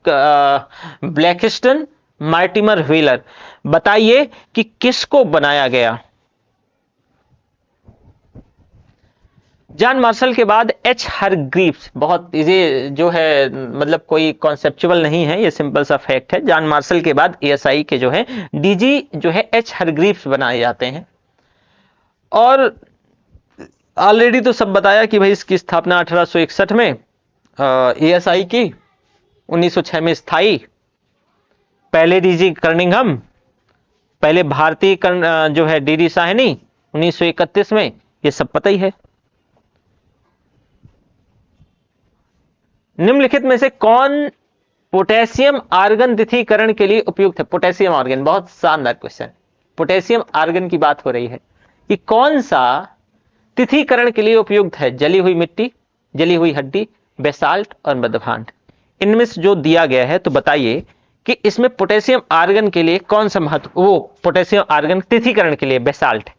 Blakiston, Mortimer wheeler. बताइए कि किसको बनाया गया? जॉन मार्शल के बाद एच हरग्रीव्स, बहुत ये जो है मतलब कोई कॉन्सेप्चुअल नहीं है, ये सिंपल सा फैक्ट है। जॉन मार्शल के बाद एएसआई के जो है डीजी जो है एच हरग्रीव्स बनाए जाते हैं। और ऑलरेडी तो सब बताया कि भाई इसकी स्थापना 1861 में एएसआई की, 1906 में स्थाई, पहले डीजी कर्निंघम, पहले भारतीय जो है डीडी साहनी 1931 में, ये सब पता ही है। निम्नलिखित में से कौन पोटेशियम आर्गन तिथीकरण के लिए उपयुक्त है? पोटेशियम आर्गन, बहुत शानदार क्वेश्चन। पोटेशियम आर्गन की बात हो रही है कि कौन सा तिथीकरण के लिए उपयुक्त है? जली हुई मिट्टी, जली हुई हड्डी, बेसाल्ट और मृदभांड। इनमें से जो दिया गया है तो बताइए कि इसमें पोटेशियम आर्गन के लिए कौन सा महत्व, वो पोटेशियम आर्गन तिथीकरण के लिए बेसाल्ट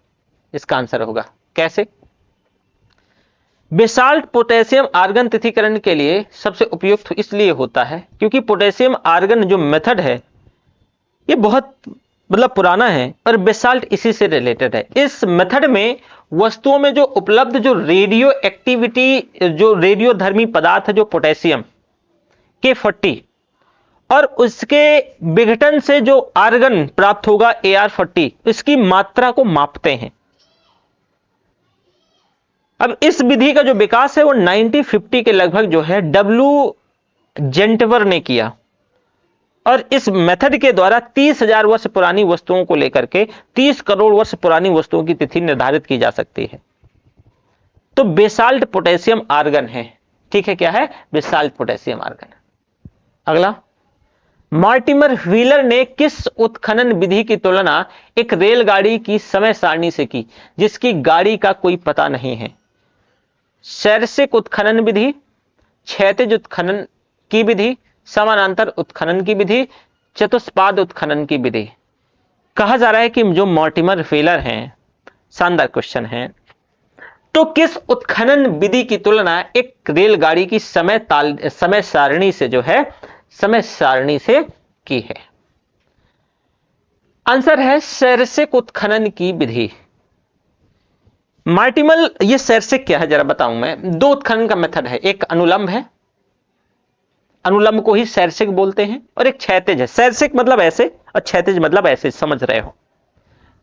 इसका आंसर होगा। कैसे? बेसाल्ट पोटेशियम आर्गन तिथीकरण के लिए सबसे उपयुक्त इसलिए होता है क्योंकि पोटेशियम आर्गन जो मेथड है ये बहुत मतलब पुराना है और बेसाल्ट इसी से रिलेटेड है। इस मेथड में वस्तुओं में जो उपलब्ध जो रेडियो एक्टिविटी, जो रेडियोधर्मी पदार्थ है, जो पोटेशियम K40, और उसके विघटन से जो आर्गन प्राप्त होगा AR40, इसकी मात्रा को मापते हैं। अब इस विधि का जो विकास है वो 1950 के लगभग जो है W जेंटवर ने किया, और इस मेथड के द्वारा 30,000 वर्ष पुरानी वस्तुओं को लेकर के 30 करोड़ वर्ष पुरानी वस्तुओं की तिथि निर्धारित की जा सकती है। तो बेसाल्ट पोटेशियम आर्गन है। ठीक है, क्या है? Basalt potassium argon. अगला, मॉर्टिमर व्हीलर ने किस उत्खनन विधि की तुलना एक रेलगाड़ी की समय सारणी से की जिसकी गाड़ी का कोई पता नहीं है? शैरसिक उत्खनन विधि, क्षैतिज उत्खनन की विधि, समानांतर उत्खनन की विधि, चतुष्पाद उत्खनन की विधि। कहा जा रहा है कि जो मॉर्टिमर व्हीलर हैं, शानदार क्वेश्चन है, तो किस उत्खनन विधि की तुलना एक रेलगाड़ी की समय सारणी से जो है समय सारणी से की है? आंसर है शैरसिक उत्खनन की विधि। मॉर्टिमर, ये शैरसिक क्या है जरा बताऊं मैं। दो उत्खनन का मेथड है, एक अनुलंब है, अनुलंब को ही शैरसिक बोलते हैं, और एक क्षैतिज है। शैरसिक मतलब ऐसे और क्षैतिज मतलब ऐसे, समझ रहे हो?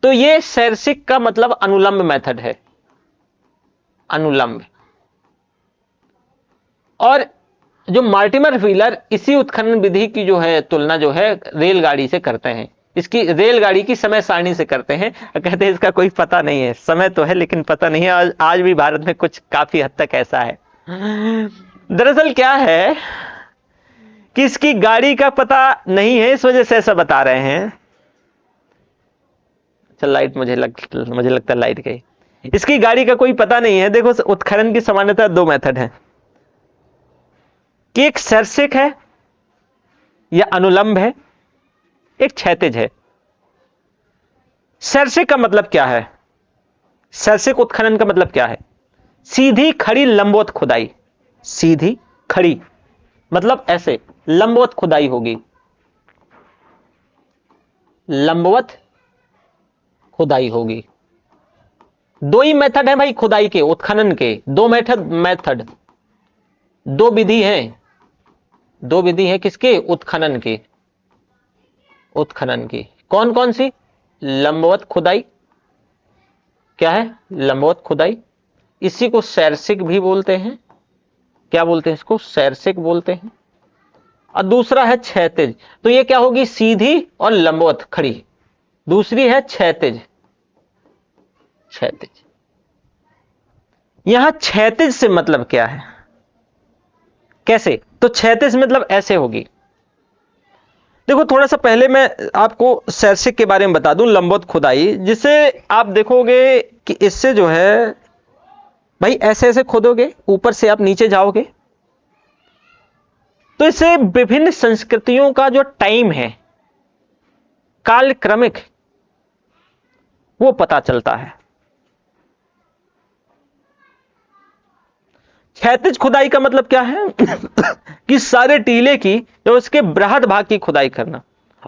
तो ये शैरसिक का मतलब अनुलंब मेथड है, अनुलंब। और जो मॉर्टिमर व्हीलर इसी उत्खनन विधि की जो है तुलना जो है रेलगाड़ी से करते हैं, इसकी रेलगाड़ी की समय सारणी से करते हैं, कहते हैं इसका कोई पता नहीं है। समय तो है लेकिन पता नहीं है। आज भी भारत में कुछ काफी हद तक ऐसा है। दरअसल क्या है कि इसकी गाड़ी का पता नहीं है, इस वजह से ऐसा बता रहे हैं। चल लाइट, मुझे लगता है लाइट गई। इसकी गाड़ी का कोई पता नहीं है। देखो, उत्खनन की सामान्यतः दो मेथड है कि एक शैरसिक है या अनुलंब है, एक क्षैतिज है। शैरसिक का मतलब क्या है? शैरसिक उत्खनन का मतलब क्या है? सीधी खड़ी लंबवत खुदाई। सीधी खड़ी मतलब ऐसे लंबवत खुदाई होगी, लंबवत खुदाई होगी। दो ही मेथड है भाई खुदाई के, उत्खनन के दो मेथड, दो विधि है, दो विधि है किसके? उत्खनन के, उत्खनन की। कौन कौन सी? लंबवत खुदाई। क्या है? लंबवत खुदाई। इसी को शैरसिक भी बोलते हैं। क्या बोलते हैं इसको? शैरसिक बोलते हैं। और दूसरा है क्षैतिज। तो ये क्या होगी? सीधी और लंबवत खड़ी। दूसरी है क्षैतिज। क्षैतिज, यहां क्षैतिज से मतलब क्या है? कैसे? तो क्षैतिज मतलब ऐसे होगी। देखो, थोड़ा सा पहले मैं आपको शैरसिक के बारे में बता दूं, लंबवत खुदाई, जिसे आप देखोगे कि इससे जो है भाई ऐसे ऐसे खोदोगे, ऊपर से आप नीचे जाओगे, तो इससे विभिन्न संस्कृतियों का जो टाइम है, कालक्रमिक, वो पता चलता है। क्षैतिज खुदाई का मतलब क्या है? कि सारे टीले की जो उसके बृहद भाग की खुदाई करना,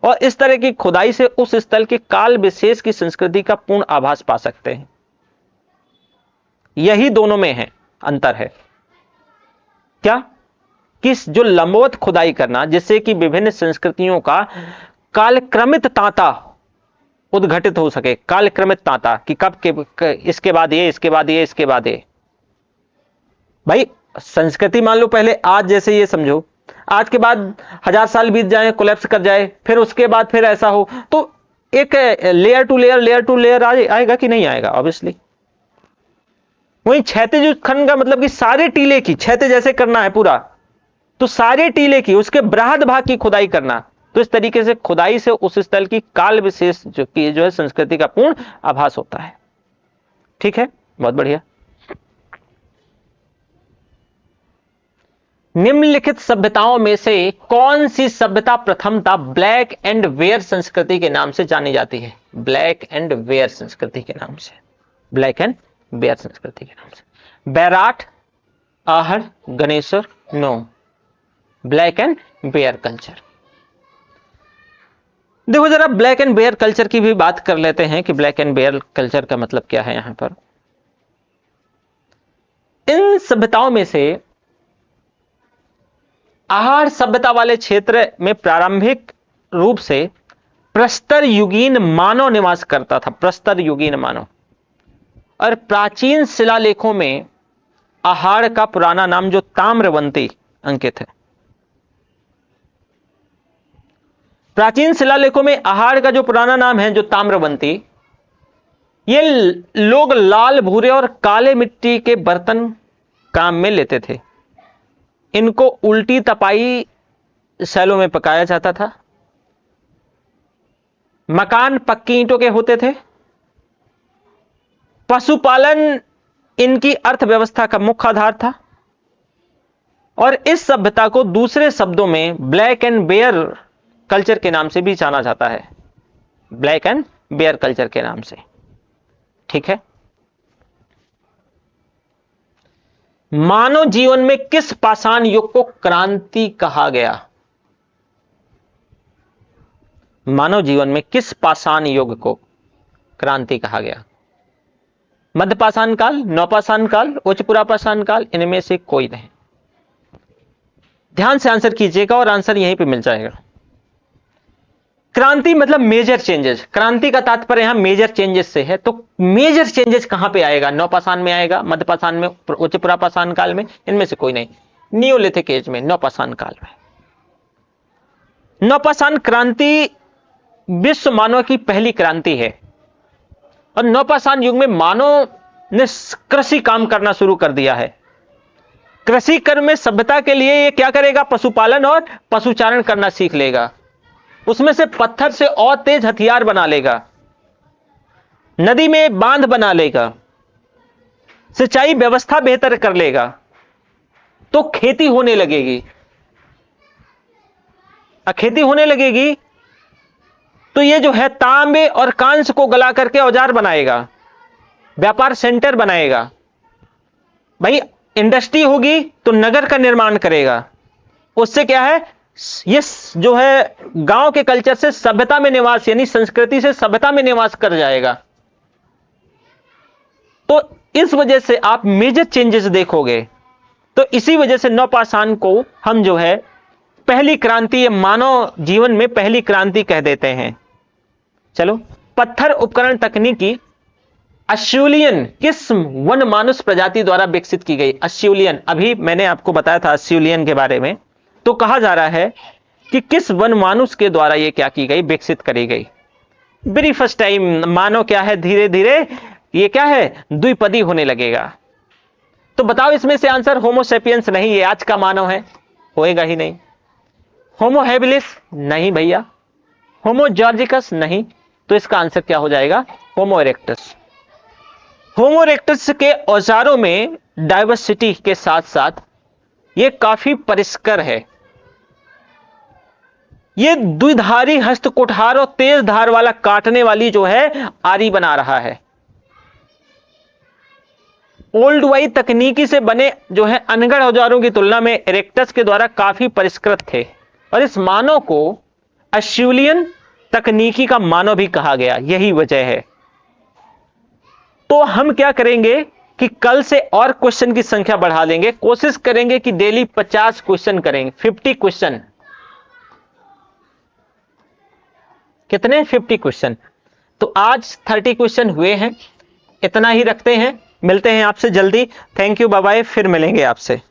और इस तरह की खुदाई से उस स्थल के काल विशेष की संस्कृति का पूर्ण आभास पा सकते हैं। यही दोनों में है। अंतर है। क्या? कि जो लंबवत खुदाई करना जिससे कि विभिन्न संस्कृतियों का कालक्रमित तांता उद्घटित हो सके, कालक्रमित तांता कि कब के इसके बाद ये, इसके बाद ये, इसके बाद ये। भाई संस्कृति मान लो पहले आज जैसे ये समझो, आज के बाद 1000 साल बीत जाए, कोलैप्स कर जाए, फिर उसके बाद फिर ऐसा हो, तो एक लेयर टू लेयर आएगा कि नहीं आएगा? ऑब्वियसली। वही क्षैतिज उत्खनन का मतलब कि सारे टीले की क्षैतिज जैसे करना है पूरा, तो सारे टीले की उसके बृहद भाग की खुदाई करना। तो इस तरीके से खुदाई से उस स्थल की काल विशेष जो है संस्कृति का पूर्ण आभास होता है। ठीक है, बहुत बढ़िया। निम्नलिखित सभ्यताओं में से कौन सी सभ्यता प्रथमतः ब्लैक एंड वेयर संस्कृति के नाम से जानी जाती है? ब्लैक एंड वेयर संस्कृति के नाम से, ब्लैक एंड वेयर संस्कृति के नाम से। Bairat, Ahar, Ganeshwar, no, black and ware culture. देखो जरा ब्लैक एंड वेयर कल्चर की भी बात कर लेते हैं कि ब्लैक एंड वेयर कल्चर का मतलब क्या है। यहां पर इन सभ्यताओं में से आहड़ सभ्यता वाले क्षेत्र में प्रारंभिक रूप से प्रस्तर युगीन मानव निवास करता था, प्रस्तर युगीन मानव। और प्राचीन शिलालेखों में आहड़ का पुराना नाम जो ताम्रवंती अंकित है। प्राचीन शिलालेखों में आहड़ का जो पुराना नाम है जो ताम्रवंती, ये लोग लाल, भूरे और काले मिट्टी के बर्तन काम में लेते थे। इनको उल्टी तपाई शैलों में पकाया जाता था। मकान पक्की ईंटों के होते थे। पशुपालन इनकी अर्थव्यवस्था का मुख्य आधार था। और इस सभ्यता को दूसरे शब्दों में ब्लैक एंड बेयर कल्चर के नाम से भी जाना जाता है, ब्लैक एंड बेयर कल्चर के नाम से। ठीक है। मानव जीवन में किस पाषाण युग को क्रांति कहा गया? मानव जीवन में किस पाषाण युग को क्रांति कहा गया? मध्य पाषाण काल, नवपाषाण काल, उच्च पुरापाषाण काल, इनमें से कोई नहीं। ध्यान से आंसर कीजिएगा और आंसर यहीं पे मिल जाएगा। क्रांति मतलब मेजर चेंजेस। क्रांति का तात्पर्य यहां मेजर चेंजेस से है। तो मेजर चेंजेस कहां पे आएगा? नवपाषाण में आएगा, मध्य पाषाण में, उच्च पुरापाषाण काल में, इनमें से कोई नहीं। नियोलिथिक एज में, नवपाषाण काल में। नवपाषाण क्रांति विश्व मानव की पहली क्रांति है। और नवपाषाण युग में मानव ने कृषि काम करना शुरू कर दिया है। कृषि कर्म में सभ्यता के लिए ये क्या करेगा? पशुपालन और पशुचारण करना सीख लेगा। उसमें से पत्थर से और तेज हथियार बना लेगा, नदी में बांध बना लेगा, सिंचाई व्यवस्था बेहतर कर लेगा, तो खेती होने लगेगी। खेती होने लगेगी तो ये जो है तांबे और कांस को गला करके औजार बनाएगा, व्यापार सेंटर बनाएगा। भाई इंडस्ट्री होगी तो नगर का निर्माण करेगा। उससे क्या है, ये जो है गांव के कल्चर से सभ्यता में निवास, यानी संस्कृति से सभ्यता में निवास कर जाएगा। तो इस वजह से आप मेजर चेंजेस देखोगे। तो इसी वजह से नवपाषाण को हम जो है पहली क्रांति, मानव जीवन में पहली क्रांति कह देते हैं। चलो, पत्थर उपकरण तकनीकी अस्यूलियन किस वन मानुष प्रजाति द्वारा विकसित की गई? अस्यूलियन, अभी मैंने आपको बताया था अस्यूलियन के बारे में। तो कहा जा रहा है कि किस वन मानुष के द्वारा यह क्या की गई? विकसित करी गई। वेरी फर्स्ट टाइम मानव क्या है, धीरे धीरे ये क्या है, द्विपदी होने लगेगा। तो बताओ इसमें से आंसर होमोसेपियंस नहीं, ये आज का मानव है, होएगा ही नहीं। होमो हैबिलिस नहीं भैया, होमो जॉर्जिकस नहीं, तो इसका आंसर क्या हो जाएगा? होमो इरेक्टस। होमो इरेक्टस के औजारों में डाइवर्सिटी के साथ साथ ये काफी परिष्कर है। ये द्विधारी हस्त कुठार और तेज धार वाला काटने वाली जो है आरी बना रहा है। ओल्ड वाई तकनीकी से बने जो है अनगढ़ औजारों की तुलना में इरेक्टस के द्वारा काफी परिष्कृत थे। और इस मानव को अस्यूलियन तकनीकी का मानव भी कहा गया, यही वजह है। तो हम क्या करेंगे कि कल से और क्वेश्चन की संख्या बढ़ा देंगे, कोशिश करेंगे कि डेली 50 क्वेश्चन करेंगे, 50 क्वेश्चन। कितने? 50 क्वेश्चन। तो आज 30 क्वेश्चन हुए हैं, इतना ही रखते हैं, मिलते हैं आपसे जल्दी। थैंक यू, बाय बाय, फिर मिलेंगे आपसे।